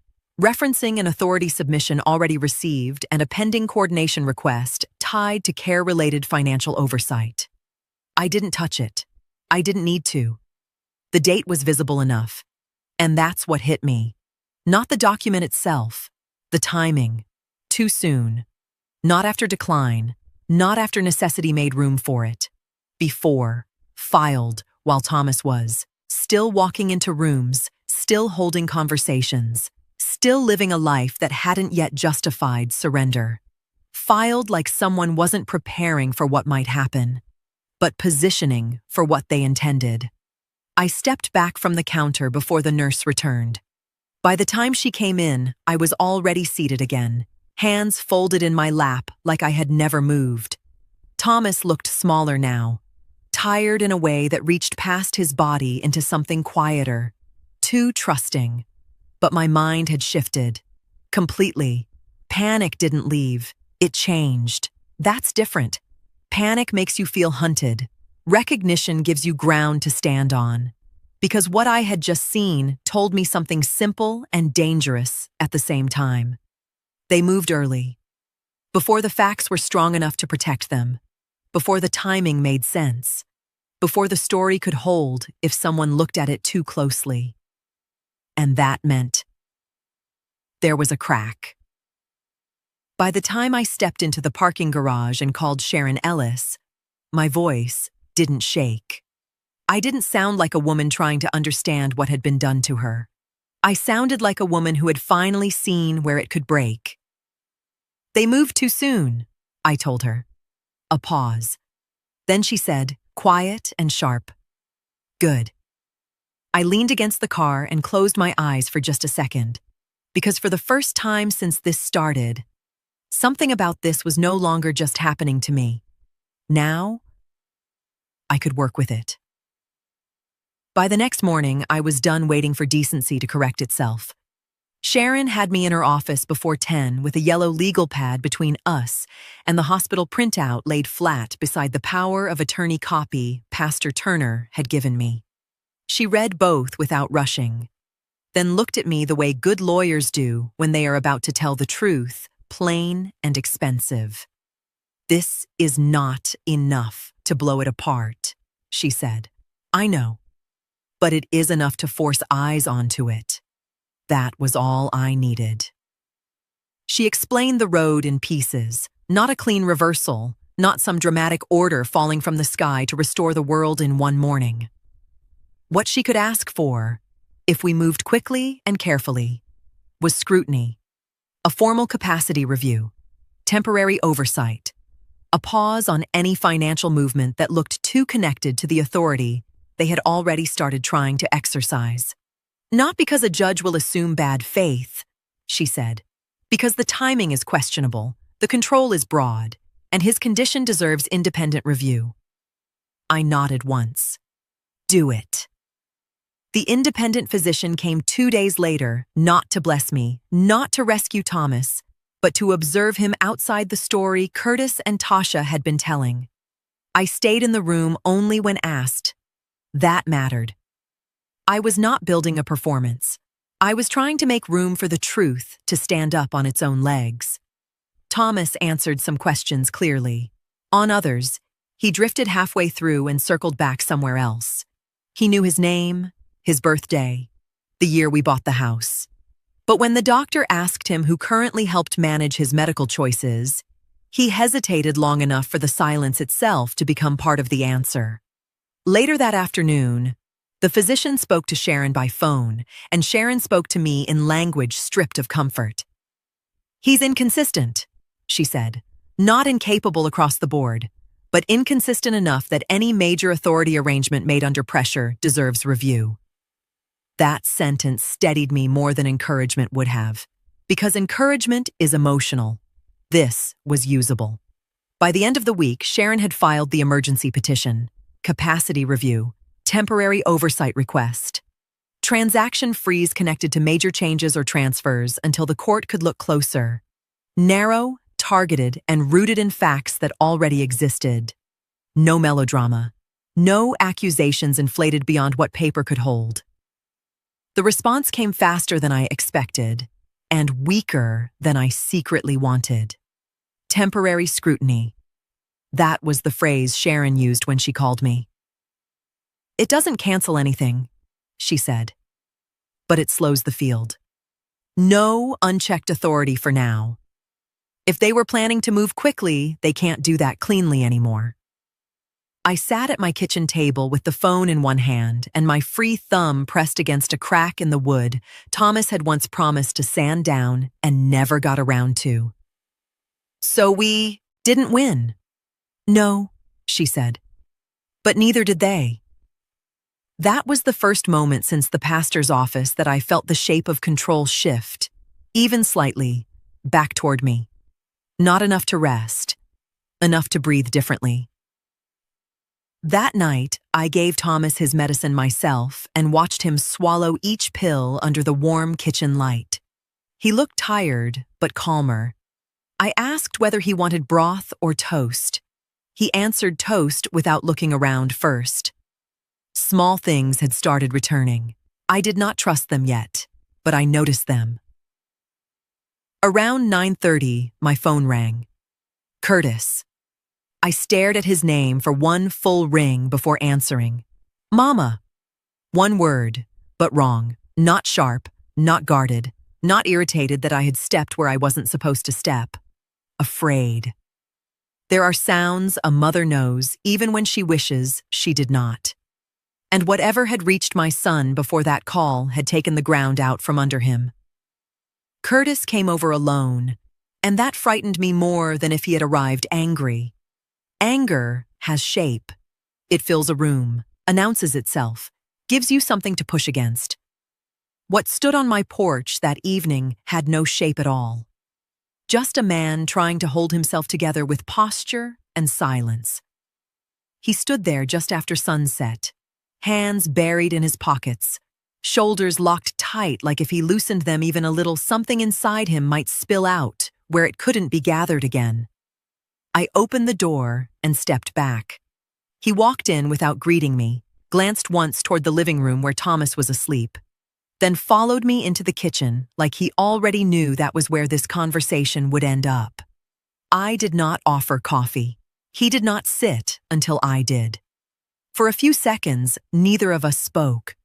referencing an authority submission already received and a pending coordination request tied to care-related financial oversight. I didn't touch it. I didn't need to. The date was visible enough. And that's what hit me. Not the document itself, the timing. Too soon. Not after decline. Not after necessity made room for it. Before. Filed while Thomas was. Still walking into rooms. Still holding conversations. Still living a life that hadn't yet justified surrender. Filed like someone wasn't preparing for what might happen, but positioning for what they intended. I stepped back from the counter before the nurse returned. By the time she came in, I was already seated again, hands folded in my lap like I had never moved. Thomas looked smaller now, tired in a way that reached past his body into something quieter, too trusting. But my mind had shifted. Completely. Panic didn't leave. It changed. That's different. Panic makes you feel hunted. Recognition gives you ground to stand on. Because what I had just seen told me something simple and dangerous at the same time. They moved early. Before the facts were strong enough to protect them. Before the timing made sense. Before the story could hold if someone looked at it too closely. And that meant there was a crack. By the time I stepped into the parking garage and called Sharon Ellis, my voice didn't shake. I didn't sound like a woman trying to understand what had been done to her. I sounded like a woman who had finally seen where it could break. They moved too soon, I told her. A pause. Then she said, quiet and sharp, "Good." I leaned against the car and closed my eyes for just a second, because for the first time since this started, something about this was no longer just happening to me. Now, I could work with it. By the next morning, I was done waiting for decency to correct itself. Sharon had me in her office before 10 with a yellow legal pad between us and the hospital printout laid flat beside the power of attorney copy Pastor Turner had given me. She read both without rushing, then looked at me the way good lawyers do when they are about to tell the truth, plain and expensive. "This is not enough to blow it apart," she said. "I know, but it is enough to force eyes onto it." That was all I needed. She explained the road in pieces, not a clean reversal, not some dramatic order falling from the sky to restore the world in one morning. What she could ask for, if we moved quickly and carefully, was scrutiny, a formal capacity review, temporary oversight, a pause on any financial movement that looked too connected to the authority they had already started trying to exercise. Not because a judge will assume bad faith, she said, because the timing is questionable, the control is broad, and his condition deserves independent review. I nodded once. Do it. The independent physician came 2 days later, not to bless me, not to rescue Thomas, but to observe him outside the story Curtis and Tasha had been telling. I stayed in the room only when asked. That mattered. I was not building a performance. I was trying to make room for the truth to stand up on its own legs. Thomas answered some questions clearly. On others, he drifted halfway through and circled back somewhere else. He knew his name, his birthday, the year we bought the house. But when the doctor asked him who currently helped manage his medical choices, he hesitated long enough for the silence itself to become part of the answer. Later that afternoon, the physician spoke to Sharon by phone, and Sharon spoke to me in language stripped of comfort. He's inconsistent, she said, not incapable across the board, but inconsistent enough that any major authority arrangement made under pressure deserves review. That sentence steadied me more than encouragement would have, because encouragement is emotional. This was usable. By the end of the week, Sharon had filed the emergency petition, capacity review, temporary oversight request, transaction freeze connected to major changes or transfers until the court could look closer. Narrow, targeted, and rooted in facts that already existed. No melodrama. No accusations inflated beyond what paper could hold. The response came faster than I expected, and weaker than I secretly wanted. Temporary scrutiny. That was the phrase Sharon used when she called me. It doesn't cancel anything, she said, but it slows the field. No unchecked authority for now. If they were planning to move quickly, they can't do that cleanly anymore. I sat at my kitchen table with the phone in one hand and my free thumb pressed against a crack in the wood Thomas had once promised to sand down and never got around to. So we didn't win. No, she said. But neither did they. That was the first moment since the pastor's office that I felt the shape of control shift, even slightly, back toward me. Not enough to rest, enough to breathe differently. That night, I gave Thomas his medicine myself and watched him swallow each pill under the warm kitchen light. He looked tired, but calmer. I asked whether he wanted broth or toast. He answered toast without looking around first. Small things had started returning. I did not trust them yet, but I noticed them. Around 9:30, my phone rang. Curtis. I stared at his name for one full ring before answering. Mama. One word, but wrong. Not sharp, not guarded, not irritated that I had stepped where I wasn't supposed to step. Afraid. There are sounds a mother knows even when she wishes she did not. And whatever had reached my son before that call had taken the ground out from under him. Curtis came over alone, and that frightened me more than if he had arrived angry. Anger has shape. It fills a room, announces itself, gives you something to push against. What stood on my porch that evening had no shape at all. Just a man trying to hold himself together with posture and silence. He stood there just after sunset, hands buried in his pockets, shoulders locked tight like if he loosened them even a little something inside him might spill out where it couldn't be gathered again. I opened the door and stepped back. He walked in without greeting me, glanced once toward the living room where Thomas was asleep, then followed me into the kitchen like he already knew that was where this conversation would end up. I did not offer coffee. He did not sit until I did. For a few seconds, neither of us spoke.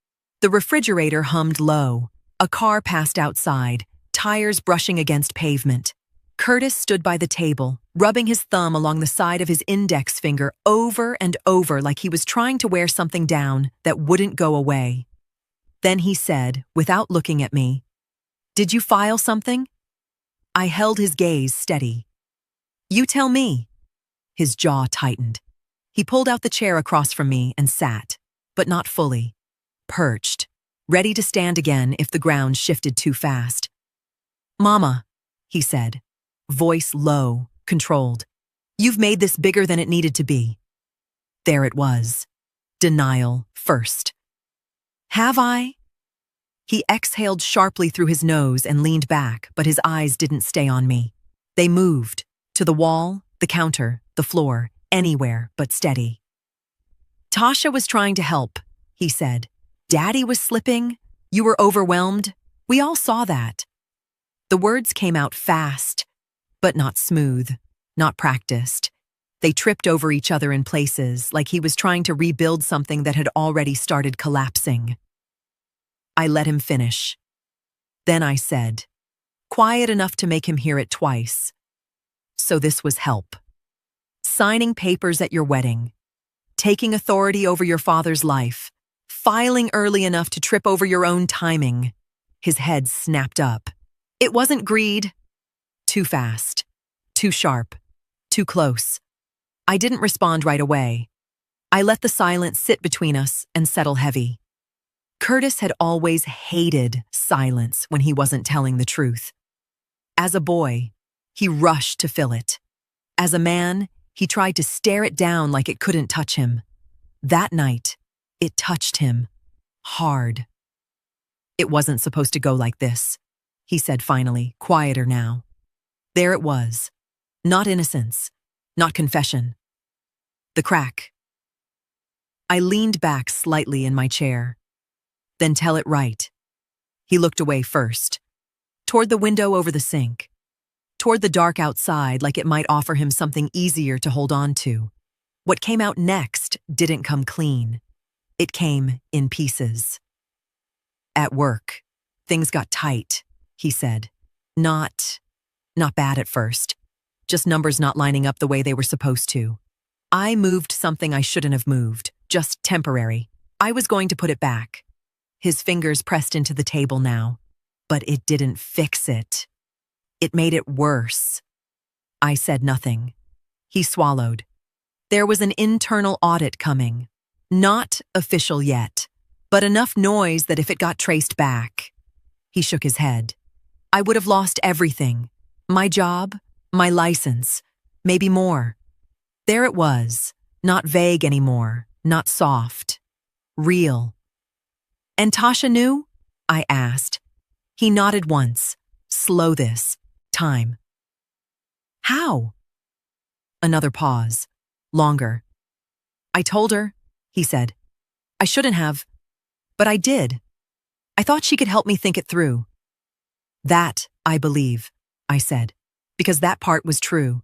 The refrigerator hummed low. A car passed outside, tires brushing against pavement. Curtis stood by the table, rubbing his thumb along the side of his index finger over and over like he was trying to wear something down that wouldn't go away. Then he said, without looking at me, "Did you file something?" I held his gaze steady. "You tell me." His jaw tightened. He pulled out the chair across from me and sat, but not fully, perched, ready to stand again if the ground shifted too fast. "Mama," he said, voice low, controlled, "you've made this bigger than it needed to be." There it was. Denial first. "Have I?" He exhaled sharply through his nose and leaned back, but his eyes didn't stay on me. They moved, to the wall, the counter, the floor, anywhere but steady. "Tasha was trying to help," he said. "Daddy was slipping. You were overwhelmed. We all saw that." The words came out fast, but not smooth, not practiced. They tripped over each other in places, like he was trying to rebuild something that had already started collapsing. I let him finish. Then I said, quiet enough to make him hear it twice. "So this was help. Signing papers at your wedding, taking authority over your father's life, filing early enough to trip over your own timing." His head snapped up. "It wasn't greed." Too fast, too sharp, too close. I didn't respond right away. I let the silence sit between us and settle heavy. Curtis had always hated silence when he wasn't telling the truth. As a boy, he rushed to fill it. As a man, he tried to stare it down like it couldn't touch him. That night, it touched him. Hard. "It wasn't supposed to go like this," he said finally, quieter now. There it was. Not innocence. Not confession. The crack. I leaned back slightly in my chair. "Then tell it right." He looked away first. Toward the window over the sink. Toward the dark outside, like it might offer him something easier to hold on to. What came out next didn't come clean. It came in pieces. "At work, things got tight," he said. Not bad at first. Just numbers not lining up the way they were supposed to. I moved something I shouldn't have moved, just temporary. I was going to put it back." His fingers pressed into the table now. "But it didn't fix it. It made it worse." I said nothing. He swallowed. There was an internal audit coming. Not official yet, but enough noise that if it got traced back. He shook his head. "I would have lost everything. My job, my license, maybe more." There it was, not vague anymore, not soft. Real. "And Tasha knew?" I asked. He nodded once. "Slow this. Time." "How?" Another pause. Longer. "I told her," he said. "I shouldn't have, but I did. I thought she could help me think it through." "That, I believe," I said, because that part was true.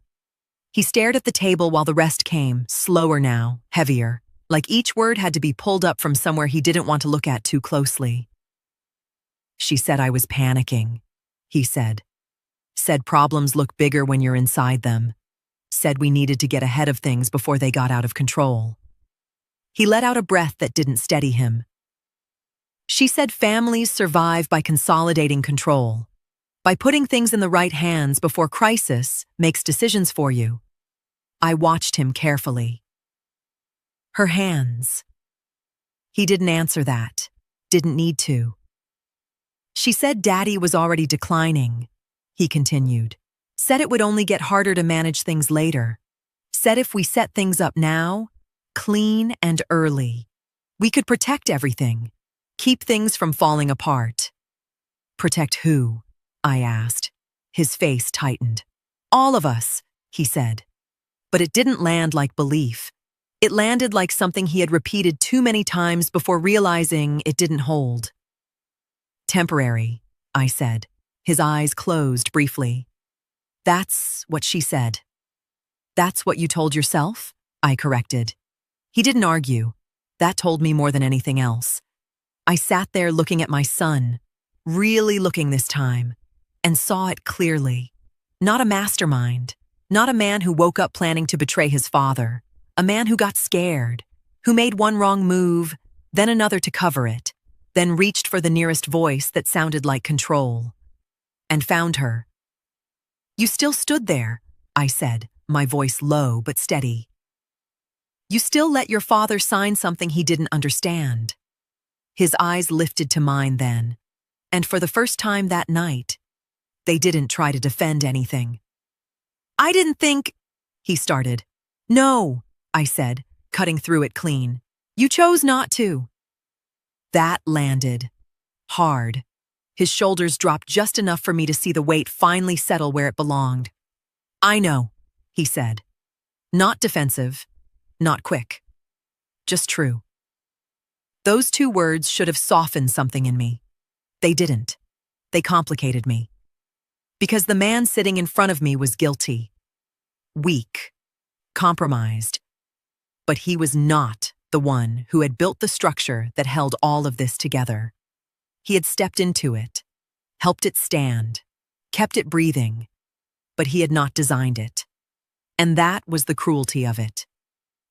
He stared at the table while the rest came, slower now, heavier, like each word had to be pulled up from somewhere he didn't want to look at too closely. "She said I was panicking," he said. "Said problems look bigger when you're inside them. Said we needed to get ahead of things before they got out of control." He let out a breath that didn't steady him. "She said families survive by consolidating control, by putting things in the right hands before crisis makes decisions for you." I watched him carefully. "Her hands." He didn't answer that, didn't need to. "She said Daddy was already declining," he continued. "Said it would only get harder to manage things later. Said if we set things up now, clean and early, we could protect everything, keep things from falling apart." "Protect who?" I asked. His face tightened. "All of us," he said. But it didn't land like belief. It landed like something he had repeated too many times before realizing it didn't hold. "Temporary," I said. His eyes closed briefly. "That's what she said." "That's what you told yourself?" I corrected. He didn't argue. That told me more than anything else. I sat there looking at my son, really looking this time, and saw it clearly. Not a mastermind, not a man who woke up planning to betray his father, a man who got scared, who made one wrong move, then another to cover it, then reached for the nearest voice that sounded like control, and found her. "You still stood there," I said, my voice low but steady. "You still let your father sign something he didn't understand." His eyes lifted to mine then, and for the first time that night, they didn't try to defend anything. "I didn't think," he started. "No," I said, cutting through it clean. "You chose not to." That landed hard. His shoulders dropped just enough for me to see the weight finally settle where it belonged. "I know," he said. Not defensive, not quick, just true. Those two words should have softened something in me. They didn't. They complicated me. Because the man sitting in front of me was guilty, weak, compromised. But he was not the one who had built the structure that held all of this together. He had stepped into it, helped it stand, kept it breathing, but he had not designed it. And that was the cruelty of it.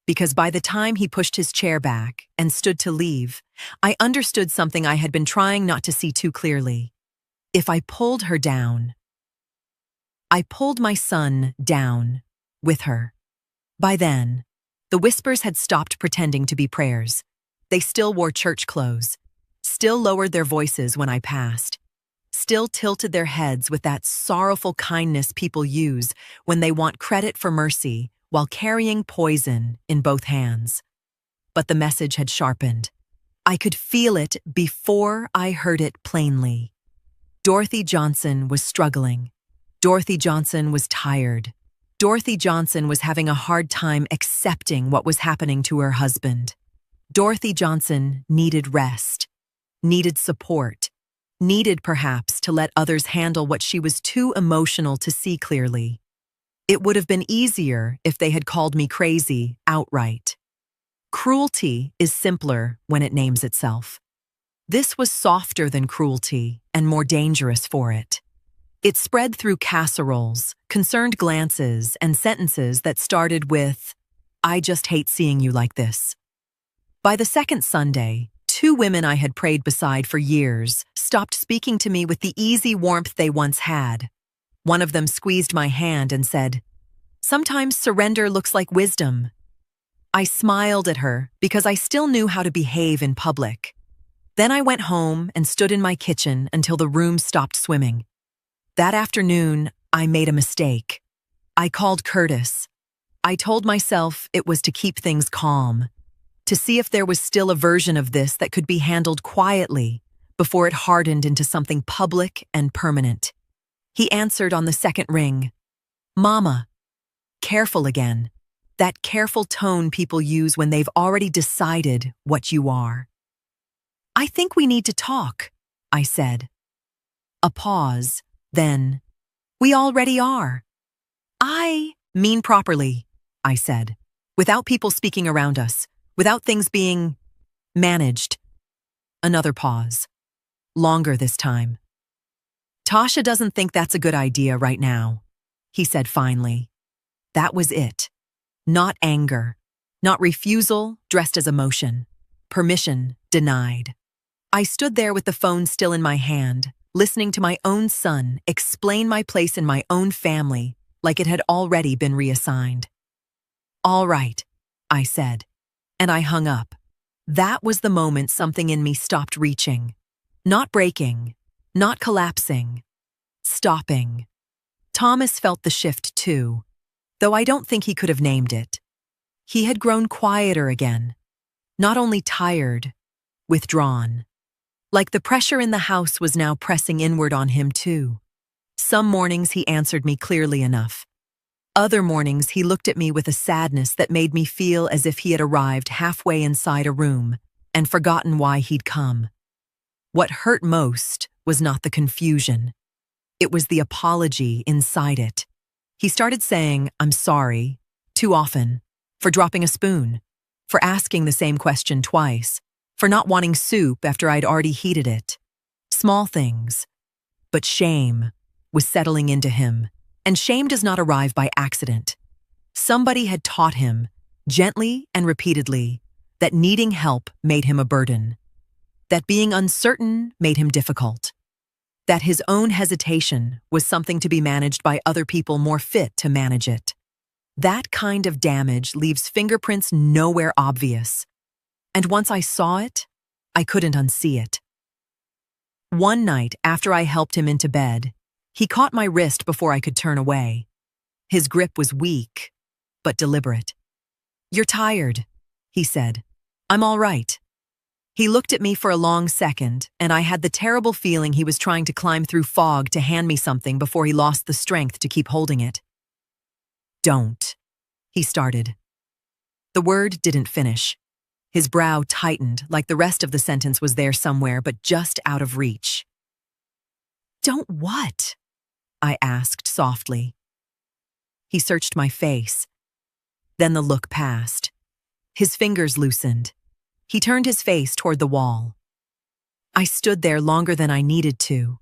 Because by the time he pushed his chair back and stood to leave, I understood something I had been trying not to see too clearly. If I pulled her down, I pulled my son down with her. By then, the whispers had stopped pretending to be prayers. They still wore church clothes, still lowered their voices when I passed, still tilted their heads with that sorrowful kindness people use when they want credit for mercy while carrying poison in both hands. But the message had sharpened. I could feel it before I heard it plainly. Dorothy Johnson was struggling. Dorothy Johnson was tired. Dorothy Johnson was having a hard time accepting what was happening to her husband. Dorothy Johnson needed rest, needed support, needed perhaps to let others handle what she was too emotional to see clearly. It would have been easier if they had called me crazy outright. Cruelty is simpler when it names itself. This was softer than cruelty and more dangerous for it. It spread through casseroles, concerned glances, and sentences that started with, "I just hate seeing you like this." By the second Sunday, two women I had prayed beside for years stopped speaking to me with the easy warmth they once had. One of them squeezed my hand and said, "Sometimes surrender looks like wisdom." I smiled at her because I still knew how to behave in public. Then I went home and stood in my kitchen until the room stopped swimming. That afternoon, I made a mistake. I called Curtis. I told myself it was to keep things calm, to see if there was still a version of this that could be handled quietly before it hardened into something public and permanent. He answered on the second ring. "Mama." Careful again. That careful tone people use when they've already decided what you are. "I think we need to talk," I said. A pause, then, "We already are." "I mean properly," I said, "without people speaking around us, without things being managed." Another pause. Longer this time. "Tasha doesn't think that's a good idea right now," he said finally. That was it. Not anger, not refusal dressed as emotion. Permission denied. I stood there with the phone still in my hand, listening to my own son explain my place in my own family like it had already been reassigned. "All right," I said, and I hung up. That was the moment something in me stopped reaching. Not breaking, not collapsing, stopping. Thomas felt the shift too, though I don't think he could have named it. He had grown quieter again, not only tired, withdrawn. Like the pressure in the house was now pressing inward on him too. Some mornings he answered me clearly enough. Other mornings he looked at me with a sadness that made me feel as if he had arrived halfway inside a room and forgotten why he'd come. What hurt most was not the confusion. It was the apology inside it. He started saying, "I'm sorry," too often, for dropping a spoon, for asking the same question twice, for not wanting soup after I'd already heated it. Small things. But shame was settling into him, and shame does not arrive by accident. Somebody had taught him, gently and repeatedly, that needing help made him a burden. that being uncertain made him difficult, that his own hesitation was something to be managed by other people more fit to manage it. That kind of damage leaves fingerprints nowhere obvious, and once I saw it, I couldn't unsee it. One night after I helped him into bed, he caught my wrist before I could turn away. His grip was weak, but deliberate. "You're tired," he said. "I'm all right." He looked at me for a long second, and I had the terrible feeling he was trying to climb through fog to hand me something before he lost the strength to keep holding it. "Don't," he started. The word didn't finish. His brow tightened like the rest of the sentence was there somewhere but just out of reach. "Don't what?" I asked softly. He searched my face. Then the look passed. His fingers loosened. He turned his face toward the wall. I stood there longer than I needed to,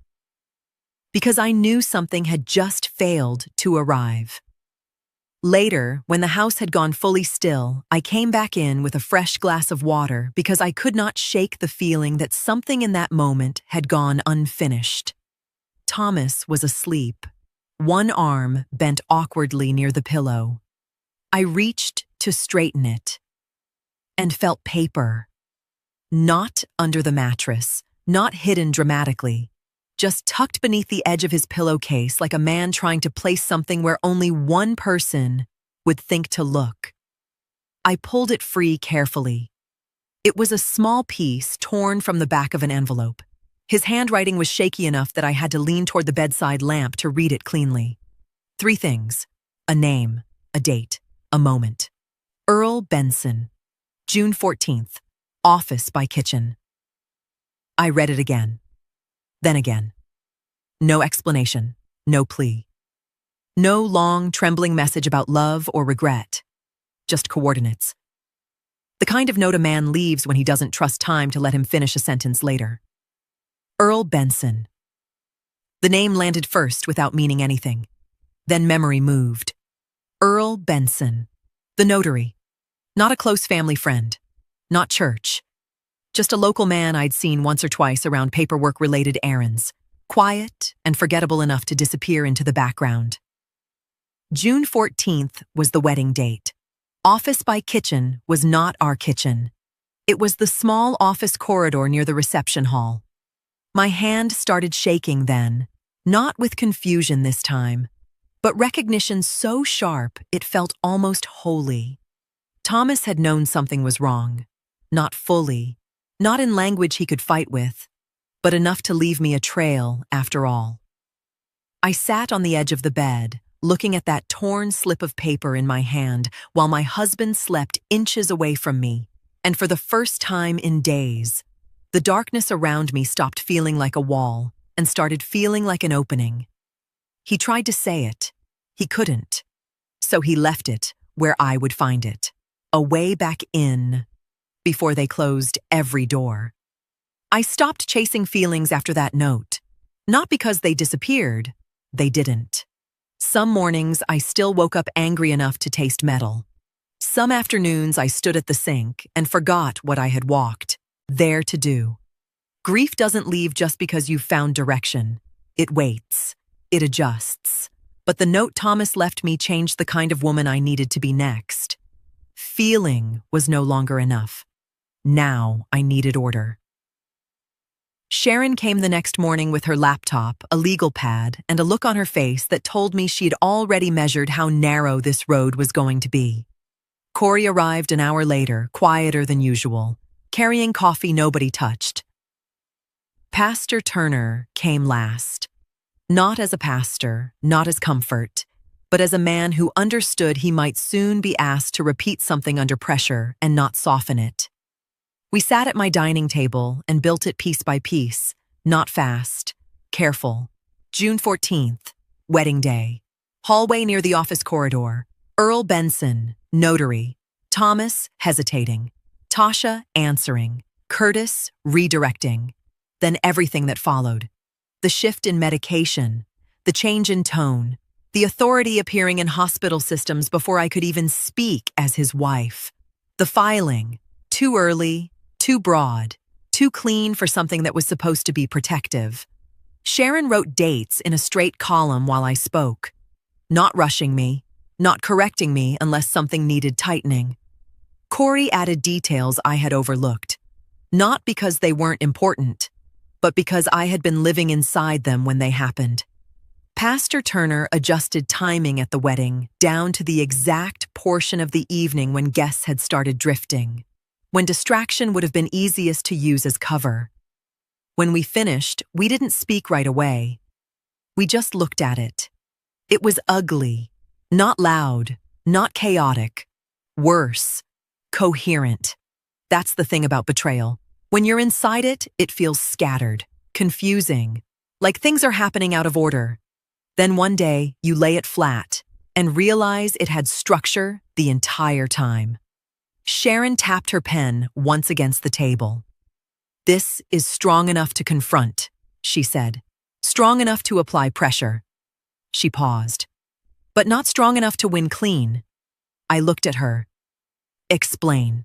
because I knew something had just failed to arrive. Later, when the house had gone fully still, I came back in with a fresh glass of water because I could not shake the feeling that something in that moment had gone unfinished. Thomas was asleep, one arm bent awkwardly near the pillow. I reached to straighten it and felt paper. Not under the mattress, not hidden dramatically, just tucked beneath the edge of his pillowcase like a man trying to place something where only one person would think to look. I pulled it free carefully. It was a small piece torn from the back of an envelope. His handwriting was shaky enough that I had to lean toward the bedside lamp to read it cleanly. 3 things: a name, a date, a moment. Earl Benson, June 14th, office by kitchen. I read it again. Then again. No explanation, no plea. No long, trembling message about love or regret. Just coordinates. The kind of note a man leaves when he doesn't trust time to let him finish a sentence later. Earl Benson. The name landed first without meaning anything. Then memory moved. Earl Benson. The notary. Not a close family friend. Not church. Just a local man I'd seen once or twice around paperwork-related errands, quiet and forgettable enough to disappear into the background. June 14th was the wedding date. Office by kitchen was not our kitchen. It was the small office corridor near the reception hall. My hand started shaking then, not with confusion this time, but recognition so sharp it felt almost holy. Thomas had known something was wrong, not fully. Not in language he could fight with, but enough to leave me a trail after all. I sat on the edge of the bed, looking at that torn slip of paper in my hand while my husband slept inches away from me, and for the first time in days, the darkness around me stopped feeling like a wall and started feeling like an opening. He tried to say it. He couldn't. So he left it where I would find it, a way back in, before they closed every door. I stopped chasing feelings after that note. Not because they disappeared, they didn't. Some mornings I still woke up angry enough to taste metal. Some afternoons I stood at the sink and forgot what I had walked there to do. Grief doesn't leave just because you've found direction. It waits. It adjusts. But the note Thomas left me changed the kind of woman I needed to be next. Feeling was no longer enough. Now I needed order. Sharon came the next morning with her laptop, a legal pad, and a look on her face that told me she'd already measured how narrow this road was going to be. Corey arrived an hour later, quieter than usual, carrying coffee nobody touched. Pastor Turner came last. Not as a pastor, not as comfort, but as a man who understood he might soon be asked to repeat something under pressure and not soften it. We sat at my dining table and built it piece by piece, not fast, careful. June 14th, wedding day. Hallway near the office corridor. Earl Benson, notary. Thomas, hesitating. Tasha, answering. Curtis, redirecting. Then everything that followed. The shift in medication. The change in tone. The authority appearing in hospital systems before I could even speak as his wife. The filing. Too early. Too broad, too clean for something that was supposed to be protective. Sharon wrote dates in a straight column while I spoke, not rushing me, not correcting me unless something needed tightening. Corey added details I had overlooked, not because they weren't important, but because I had been living inside them when they happened. Pastor Turner adjusted timing at the wedding down to the exact portion of the evening when guests had started drifting, when distraction would have been easiest to use as cover. When we finished, we didn't speak right away. We just looked at it. It was ugly, not loud, not chaotic. Worse, coherent. That's the thing about betrayal. When you're inside it, it feels scattered, confusing, like things are happening out of order. Then one day, you lay it flat and realize it had structure the entire time. Sharon tapped her pen once against the table. "This is strong enough to confront," she said. "Strong enough to apply pressure." She paused. "But not strong enough to win clean." I looked at her. "Explain."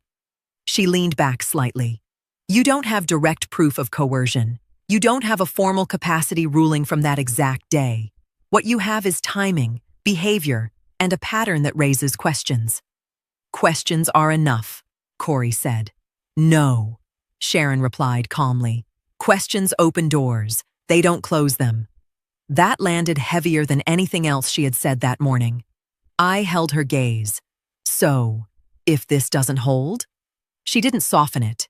She leaned back slightly. "You don't have direct proof of coercion. You don't have a formal capacity ruling from that exact day. What you have is timing, behavior, and a pattern that raises questions." "Questions are enough," Corey said. "No," Sharon replied calmly. "Questions open doors. They don't close them." That landed heavier than anything else she had said that morning. I held her gaze. "So, if this doesn't hold?" She didn't soften it.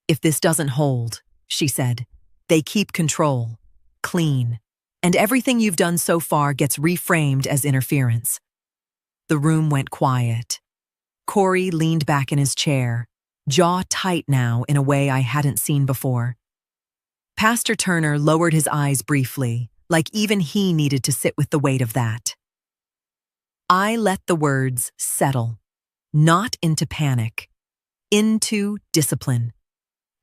"If this doesn't hold," she said, "they keep control. Clean. And everything you've done so far gets reframed as interference." The room went quiet. Corey leaned back in his chair, jaw tight now in a way I hadn't seen before. Pastor Turner lowered his eyes briefly, like even he needed to sit with the weight of that. I let the words settle, not into panic, into discipline.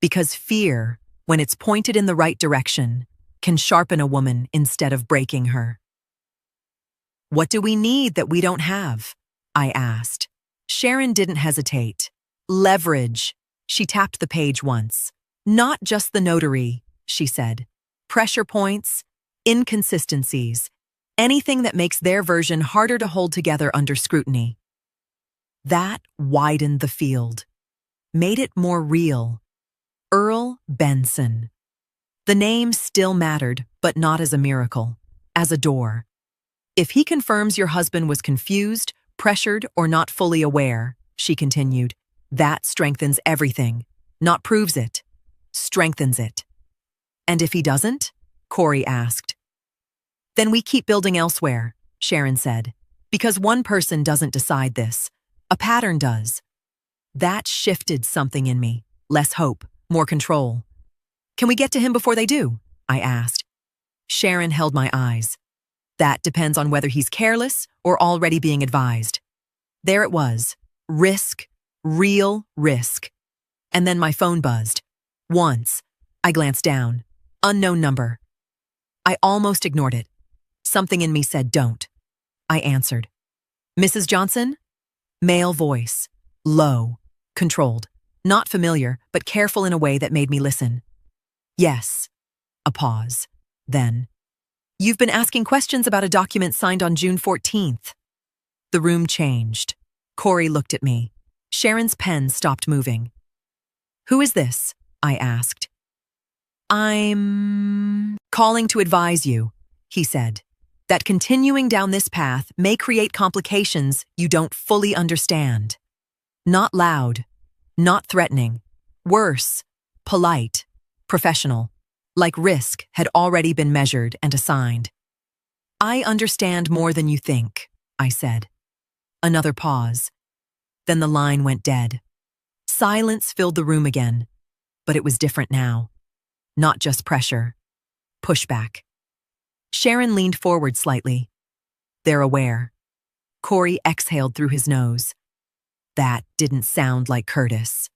Because fear, when it's pointed in the right direction, can sharpen a woman instead of breaking her. "What do we need that we don't have?" I asked. Sharon didn't hesitate. "Leverage." She tapped the page once. "Not just the notary," she said. "Pressure points, inconsistencies, anything that makes their version harder to hold together under scrutiny." That widened the field, made it more real. Earl Benson. The name still mattered, but not as a miracle, as a door. "If he confirms your husband was confused, pressured, or not fully aware," she continued, "that strengthens everything. Not proves it, strengthens it." "And if he doesn't?" Corey asked. "Then we keep building elsewhere," Sharon said. "Because one person doesn't decide this. A pattern does." That shifted something in me. Less hope, more control. "Can we get to him before they do?" I asked. Sharon held my eyes. "That depends on whether he's careless or already being advised." There it was. Risk, real risk. And then my phone buzzed. Once. I glanced down. Unknown number. I almost ignored it. Something in me said, "Don't." I answered. "Mrs. Johnson?" Male voice. Low. Controlled. Not familiar, but careful in a way that made me listen. "Yes." A pause. Then, "You've been asking questions about a document signed on June 14th. The room changed. Corey looked at me. Sharon's pen stopped moving. "Who is this?" I asked. "I'm calling to advise you," he said, "that continuing down this path may create complications you don't fully understand." Not loud, not threatening. Worse, polite, professional, like risk had already been measured and assigned. "I understand more than you think," I said. Another pause. Then the line went dead. Silence filled the room again, but it was different now. Not just pressure. Pushback. Sharon leaned forward slightly. "They're aware." Corey exhaled through his nose. That didn't sound like Curtis.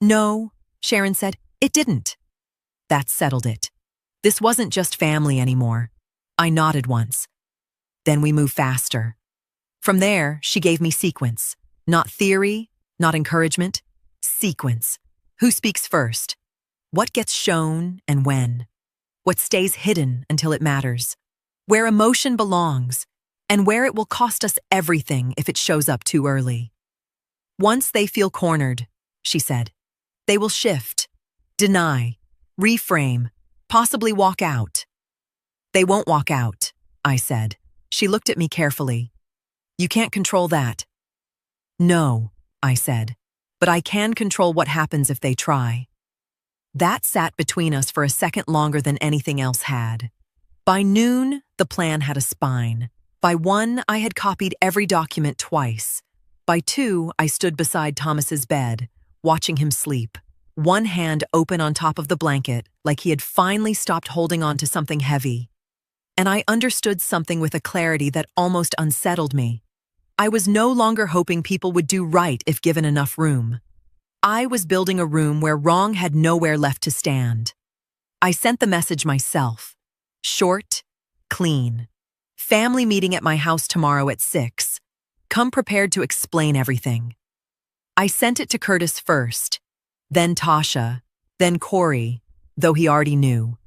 "No," Sharon said, "it didn't." That settled it. This wasn't just family anymore. I nodded once. Then we moved faster. From there, she gave me sequence. Not theory, not encouragement. Sequence. Who speaks first? What gets shown and when? What stays hidden until it matters? Where emotion belongs, and where it will cost us everything if it shows up too early. Once they feel cornered, she said, they will shift, deny, reframe, possibly walk out. They won't walk out, I said. She looked at me carefully. You can't control that. No, I said, but I can control what happens if they try. That sat between us for a second longer than anything else had. By noon, the plan had a spine. By 1, I had copied every document twice. By 2, I stood beside Thomas's bed, watching him sleep, one hand open on top of the blanket, like he had finally stopped holding on to something heavy. And I understood something with a clarity that almost unsettled me. I was no longer hoping people would do right if given enough room. I was building a room where wrong had nowhere left to stand. I sent the message myself. Short, clean. Family meeting at my house tomorrow at 6. Come prepared to explain everything. I sent it to Curtis first, then Tasha, then Corey, though he already knew,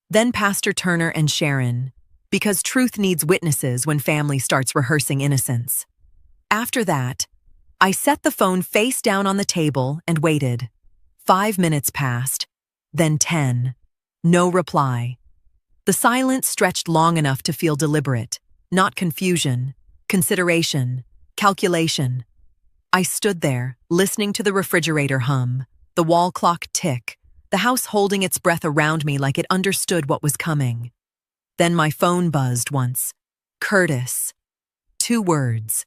then Pastor Turner and Sharon, because truth needs witnesses when family starts rehearsing innocence. After that, I set the phone face down on the table and waited. 5 minutes passed, then 10. No reply. The silence stretched long enough to feel deliberate, not confusion, consideration, calculation. I stood there, listening to the refrigerator hum, the wall clock tick, the house holding its breath around me like it understood what was coming. Then my phone buzzed once. Curtis. 2 words.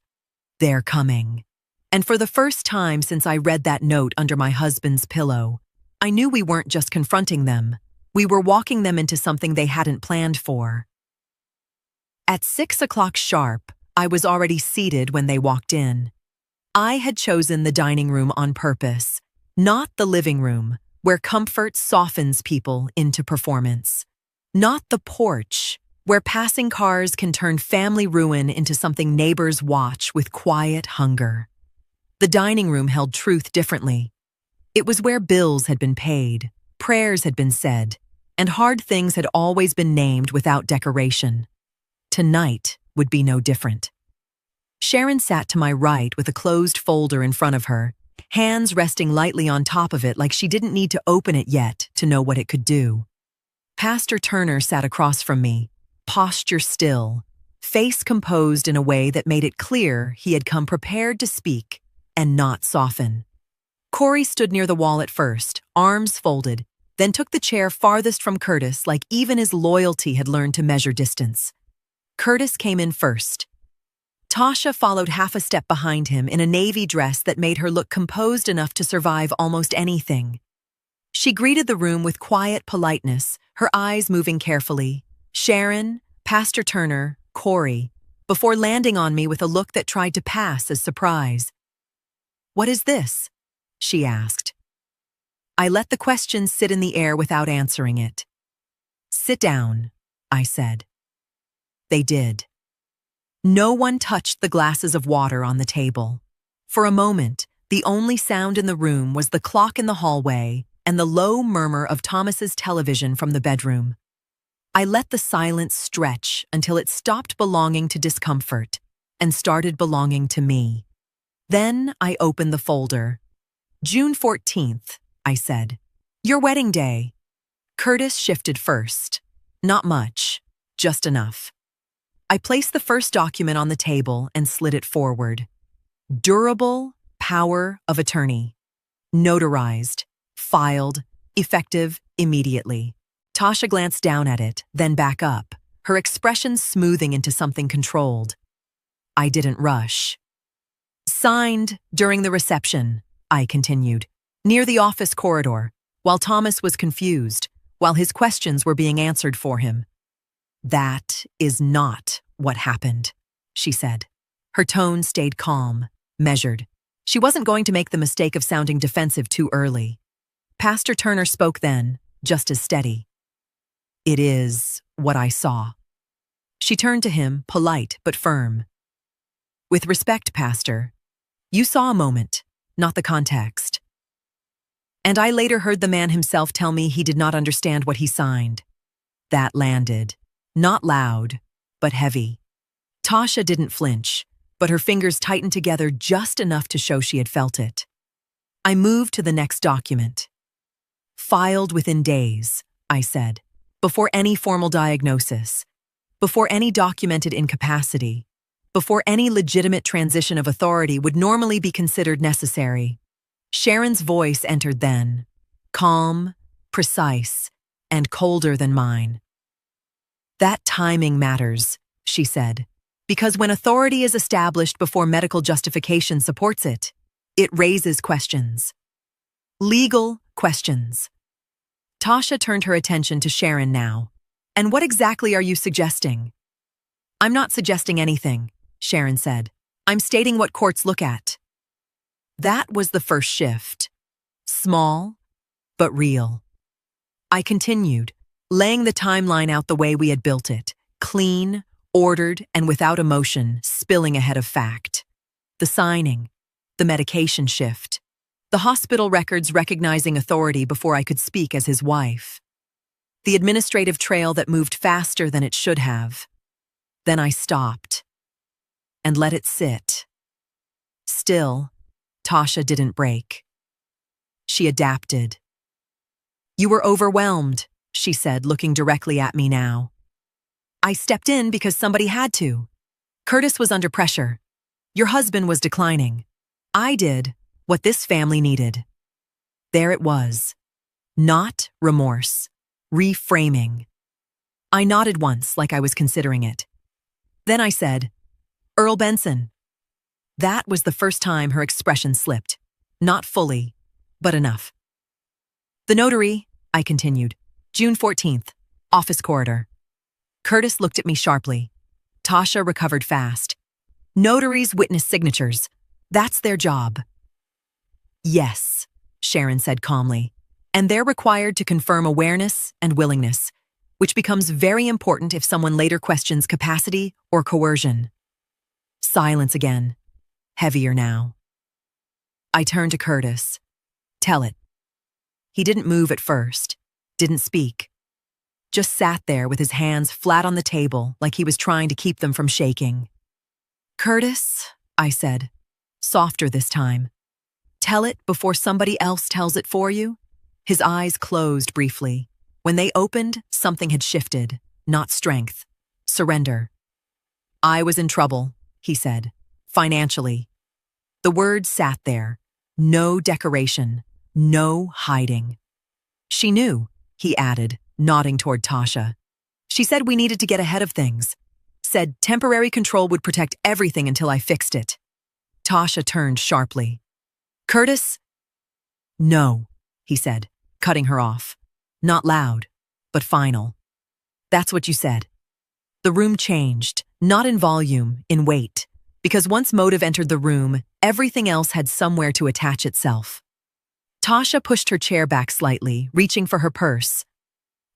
They're coming. And for the first time since I read that note under my husband's pillow, I knew we weren't just confronting them. We were walking them into something they hadn't planned for. At 6 o'clock sharp, I was already seated when they walked in. I had chosen the dining room on purpose, not the living room, where comfort softens people into performance. Not the porch, where passing cars can turn family ruin into something neighbors watch with quiet hunger. The dining room held truth differently. It was where bills had been paid, prayers had been said, and hard things had always been named without decoration. Tonight would be no different. Sharon sat to my right with a closed folder in front of her, hands resting lightly on top of it like she didn't need to open it yet to know what it could do. Pastor Turner sat across from me, posture still, face composed in a way that made it clear he had come prepared to speak and not soften. Corey stood near the wall at first, arms folded, then took the chair farthest from Curtis like even his loyalty had learned to measure distance. Curtis came in first. Tasha followed half a step behind him in a navy dress that made her look composed enough to survive almost anything. She greeted the room with quiet politeness, her eyes moving carefully. Sharon, Pastor Turner, Corey, before landing on me with a look that tried to pass as surprise. "What is this?" she asked. I let the question sit in the air without answering it. "Sit down," I said. They did. No one touched the glasses of water on the table. For a moment, the only sound in the room was the clock in the hallway and the low murmur of Thomas's television from the bedroom. I let the silence stretch until it stopped belonging to discomfort and started belonging to me. Then I opened the folder. "June 14th, I said. "Your wedding day." Curtis shifted first. Not much, just enough. I placed the first document on the table and slid it forward. Durable power of attorney. Notarized, filed, effective immediately. Tasha glanced down at it, then back up, her expression smoothing into something controlled. I didn't rush. "Signed during the reception," I continued, near the office corridor, while Thomas was confused, while his questions were being answered for him. "That is not what happened," she said. Her tone stayed calm, measured. She wasn't going to make the mistake of sounding defensive too early. Pastor Turner spoke then, just as steady. "It is what I saw." She turned to him, polite but firm. "With respect, Pastor, you saw a moment, not the context." And I later heard the man himself tell me he did not understand what he signed. That landed. Not loud, but heavy. Tasha didn't flinch, but her fingers tightened together just enough to show she had felt it. I moved to the next document. Filed within days, I said, before any formal diagnosis, before any documented incapacity, before any legitimate transition of authority would normally be considered necessary. Sharon's voice entered then, calm, precise, and colder than mine. That timing matters, she said, because when authority is established before medical justification supports it, it raises questions. Legal questions. Tasha turned her attention to Sharon now. And what exactly are you suggesting? I'm not suggesting anything, Sharon said. I'm stating what courts look at. That was the first shift. Small, but real. I continued, laying the timeline out the way we had built it, clean, ordered, and without emotion, spilling ahead of fact. The signing, the medication shift, the hospital records recognizing authority before I could speak as his wife. The administrative trail that moved faster than it should have. Then I stopped and let it sit. Still, Tasha didn't break. She adapted. You were overwhelmed, she said, looking directly at me now. I stepped in because somebody had to. Curtis was under pressure. Your husband was declining. I did what this family needed. There it was. Not remorse. Reframing. I nodded once like I was considering it. Then I said, Earl Benson. That was the first time her expression slipped. Not fully, but enough. The notary, I continued, June 14th, office corridor. Curtis looked at me sharply. Tasha recovered fast. Notaries witness signatures. That's their job. Yes, Sharon said calmly. And they're required to confirm awareness and willingness, which becomes very important if someone later questions capacity or coercion. Silence again, heavier now. I turned to Curtis. Tell it. He didn't move at first, didn't speak. Just sat there with his hands flat on the table like he was trying to keep them from shaking. Curtis, I said, softer this time. Tell it before somebody else tells it for you? His eyes closed briefly. When they opened, something had shifted, not strength, surrender. I was in trouble, he said, financially. The words sat there, no decoration, no hiding. She knew, he added, nodding toward Tasha. She said we needed to get ahead of things. Said temporary control would protect everything until I fixed it. Tasha turned sharply. Curtis? No, he said, cutting her off. Not loud, but final. That's what you said. The room changed, not in volume, in weight, because once motive entered the room, everything else had somewhere to attach itself. Tasha pushed her chair back slightly, reaching for her purse.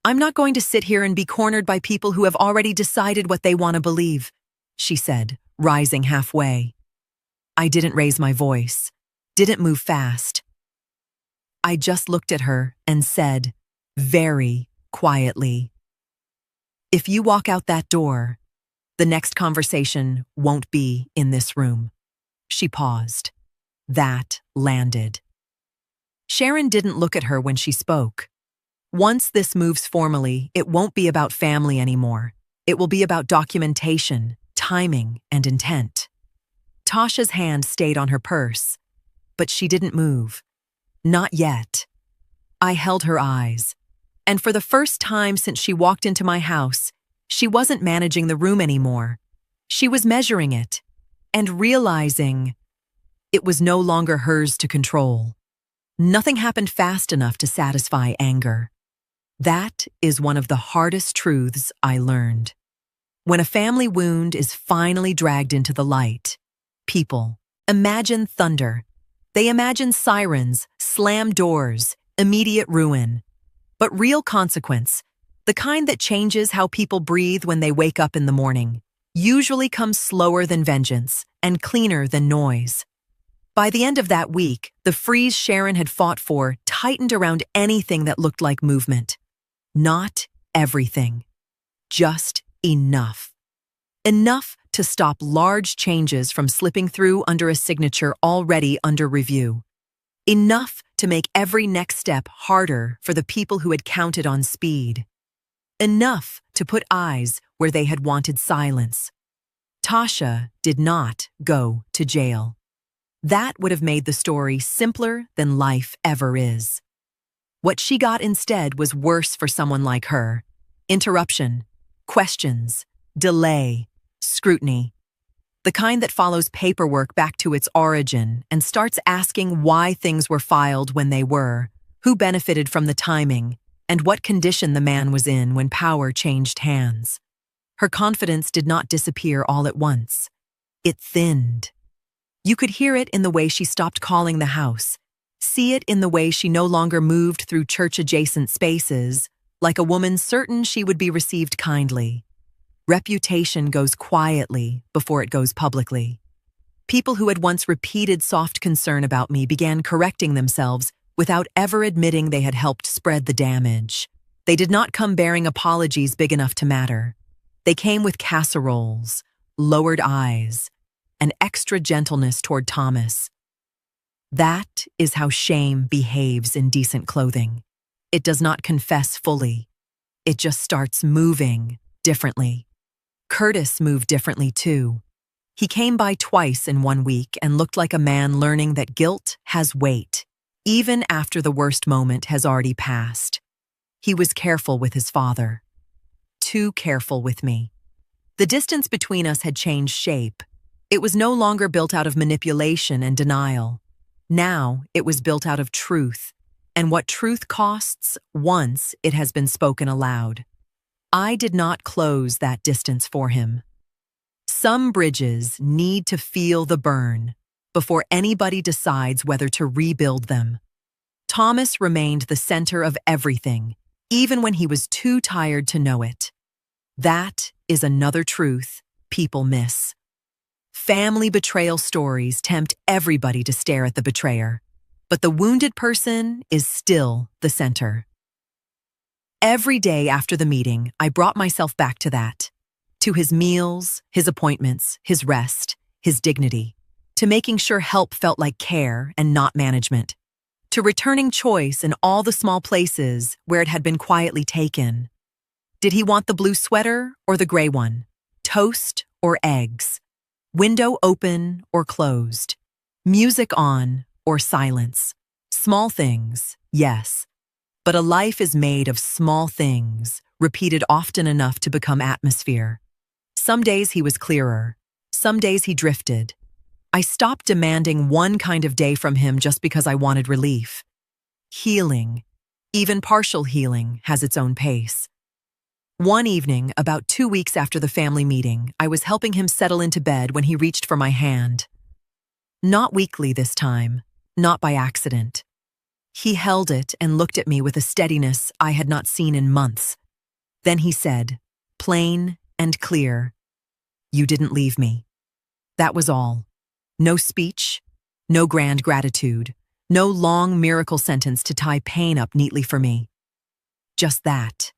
I'm not going to sit here and be cornered by people who have already decided what they want to believe, she said, rising halfway. I didn't raise my voice, didn't move fast. I just looked at her and said, very quietly, if you walk out that door, the next conversation won't be in this room. She paused. That landed. Sharon didn't look at her when she spoke. Once this moves formally, it won't be about family anymore. It will be about documentation, timing, and intent. Tasha's hand stayed on her purse, but she didn't move. Not yet. I held her eyes, and for the first time since she walked into my house, she wasn't managing the room anymore. She was measuring it, and realizing it was no longer hers to control. Nothing happened fast enough to satisfy anger. That is one of the hardest truths I learned. When a family wound is finally dragged into the light, people imagine thunder. They imagine sirens, slam doors, immediate ruin. But real consequence, the kind that changes how people breathe when they wake up in the morning, usually comes slower than vengeance and cleaner than noise. By the end of that week, the freeze Sharon had fought for tightened around anything that looked like movement. Not everything. Just enough. Enough to stop large changes from slipping through under a signature already under review. Enough to make every next step harder for the people who had counted on speed. Enough to put eyes where they had wanted silence. Tasha did not go to jail. That would have made the story simpler than life ever is. What she got instead was worse for someone like her. Interruption, questions, delay, scrutiny. The kind that follows paperwork back to its origin and starts asking why things were filed when they were, who benefited from the timing, and what condition the man was in when power changed hands. Her confidence did not disappear all at once. It thinned. You could hear it in the way she stopped calling the house, see it in the way she no longer moved through church-adjacent spaces, like a woman certain she would be received kindly. Reputation goes quietly before it goes publicly. People who had once repeated soft concern about me began correcting themselves without ever admitting they had helped spread the damage. They did not come bearing apologies big enough to matter. They came with casseroles, lowered eyes, and extra gentleness toward Thomas. That is how shame behaves in decent clothing. It does not confess fully. It just starts moving differently. Curtis moved differently too. He came by twice in 1 week and looked like a man learning that guilt has weight, even after the worst moment has already passed. He was careful with his father. Too careful with me. The distance between us had changed shape. It was no longer built out of manipulation and denial. Now it was built out of truth, and what truth costs once it has been spoken aloud. I did not close that distance for him. Some bridges need to feel the burn before anybody decides whether to rebuild them. Thomas remained the center of everything, even when he was too tired to know it. That is another truth people miss. Family betrayal stories tempt everybody to stare at the betrayer, but the wounded person is still the center. Every day after the meeting, I brought myself back to that. To his meals, his appointments, his rest, his dignity. To making sure help felt like care and not management. To returning choice in all the small places where it had been quietly taken. Did he want the blue sweater or the gray one? Toast or eggs? Window open or closed? Music on or silence? Small things, yes. But a life is made of small things, repeated often enough to become atmosphere. Some days he was clearer. Some days he drifted. I stopped demanding one kind of day from him just because I wanted relief. Healing, even partial healing, has its own pace. One evening, about 2 weeks after the family meeting, I was helping him settle into bed when he reached for my hand. Not weakly this time, not by accident. He held it and looked at me with a steadiness I had not seen in months. Then he said, plain and clear, "You didn't leave me." That was all. No speech, no grand gratitude, no long miracle sentence to tie pain up neatly for me. Just that.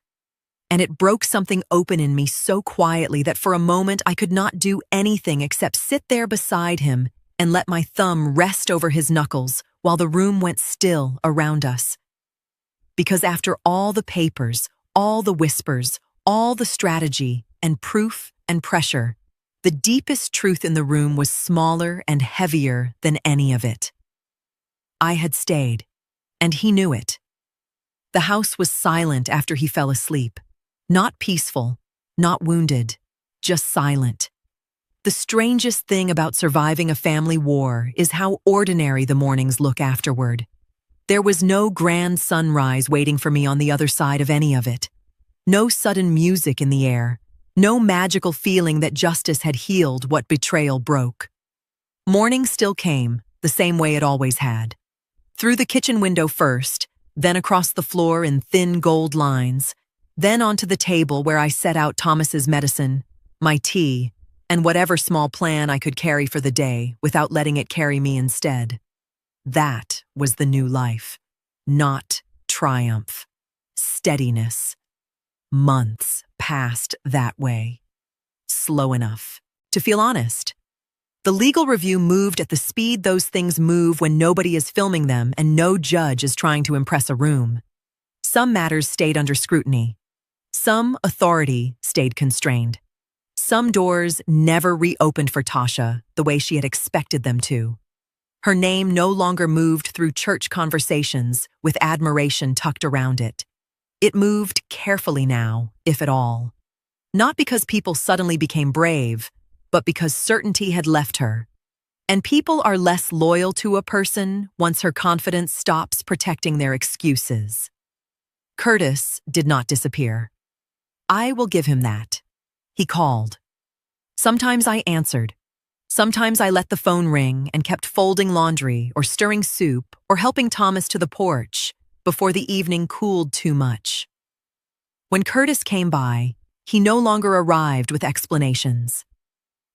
And it broke something open in me so quietly that for a moment I could not do anything except sit there beside him and let my thumb rest over his knuckles while the room went still around us. Because after all the papers, all the whispers, all the strategy and proof and pressure, the deepest truth in the room was smaller and heavier than any of it. I had stayed, and he knew it. The house was silent after he fell asleep. Not peaceful, not wounded, just silent. The strangest thing about surviving a family war is how ordinary the mornings look afterward. There was no grand sunrise waiting for me on the other side of any of it. No sudden music in the air. No magical feeling that justice had healed what betrayal broke. Morning still came, the same way it always had. Through the kitchen window first, then across the floor in thin gold lines, then onto the table where I set out Thomas's medicine, my tea, and whatever small plan I could carry for the day without letting it carry me instead. That was the new life. Not triumph. Steadiness. Months passed that way. Slow enough to feel honest. The legal review moved at the speed those things move when nobody is filming them and no judge is trying to impress a room. Some matters stayed under scrutiny. Some authority stayed constrained. Some doors never reopened for Tasha the way she had expected them to. Her name no longer moved through church conversations with admiration tucked around it. It moved carefully now, if at all. Not because people suddenly became brave, but because certainty had left her. And people are less loyal to a person once her confidence stops protecting their excuses. Curtis did not disappear. I will give him that. He called. Sometimes I answered. Sometimes I let the phone ring and kept folding laundry or stirring soup or helping Thomas to the porch before the evening cooled too much. When Curtis came by, he no longer arrived with explanations.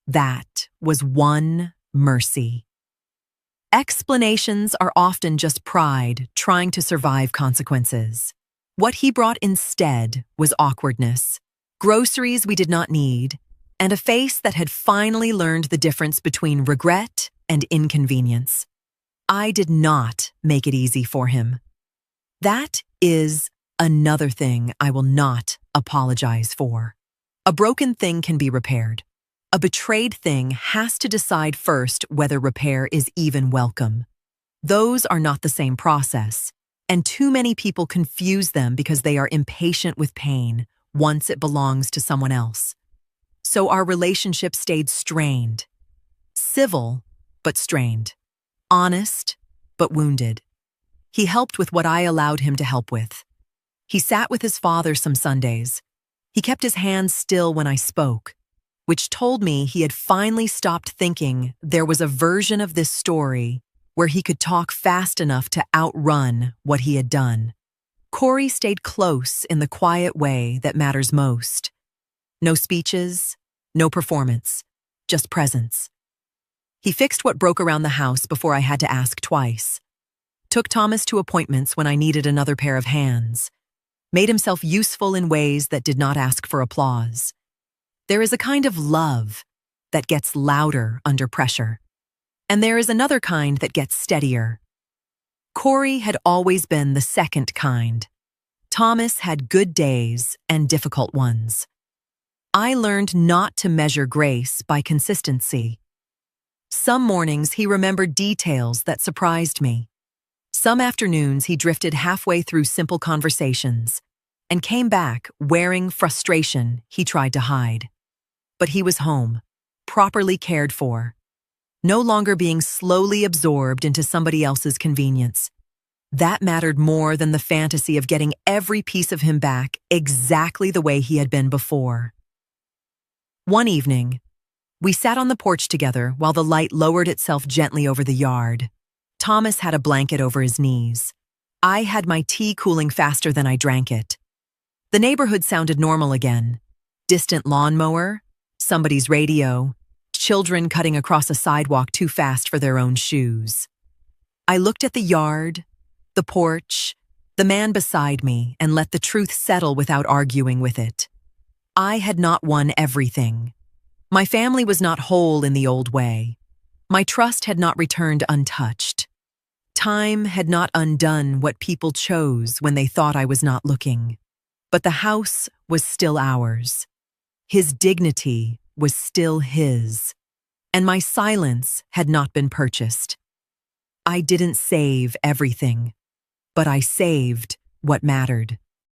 That was one mercy. Explanations are often just pride trying to survive consequences. What he brought instead was awkwardness, groceries we did not need, and a face that had finally learned the difference between regret and inconvenience. I did not make it easy for him. That is another thing I will not apologize for. A broken thing can be repaired. A betrayed thing has to decide first whether repair is even welcome. Those are not the same process, and too many people confuse them because they are impatient with pain once it belongs to someone else. So our relationship stayed strained. Civil, but strained. Honest, but wounded. He helped with what I allowed him to help with. He sat with his father some Sundays. He kept his hands still when I spoke, which told me he had finally stopped thinking there was a version of this story where he could talk fast enough to outrun what he had done. Corey stayed close in the quiet way that matters most. No speeches, no performance, just presence. He fixed what broke around the house before I had to ask twice. Took Thomas to appointments when I needed another pair of hands. Made himself useful in ways that did not ask for applause. There is a kind of love that gets louder under pressure. And there is another kind that gets steadier. Corey had always been the second kind. Thomas had good days and difficult ones. I learned not to measure grace by consistency. Some mornings he remembered details that surprised me. Some afternoons he drifted halfway through simple conversations and came back wearing frustration he tried to hide. But he was home, properly cared for, no longer being slowly absorbed into somebody else's convenience. That mattered more than the fantasy of getting every piece of him back exactly the way he had been before. One evening, we sat on the porch together while the light lowered itself gently over the yard. Thomas had a blanket over his knees. I had my tea cooling faster than I drank it. The neighborhood sounded normal again. Distant lawnmower, somebody's radio, children cutting across a sidewalk too fast for their own shoes. I looked at the yard, the porch, the man beside me, and let the truth settle without arguing with it. I had not won everything. My family was not whole in the old way. My trust had not returned untouched. Time had not undone what people chose when they thought I was not looking. But the house was still ours. His dignity was still his. And my silence had not been purchased. I didn't save everything, but I saved what mattered.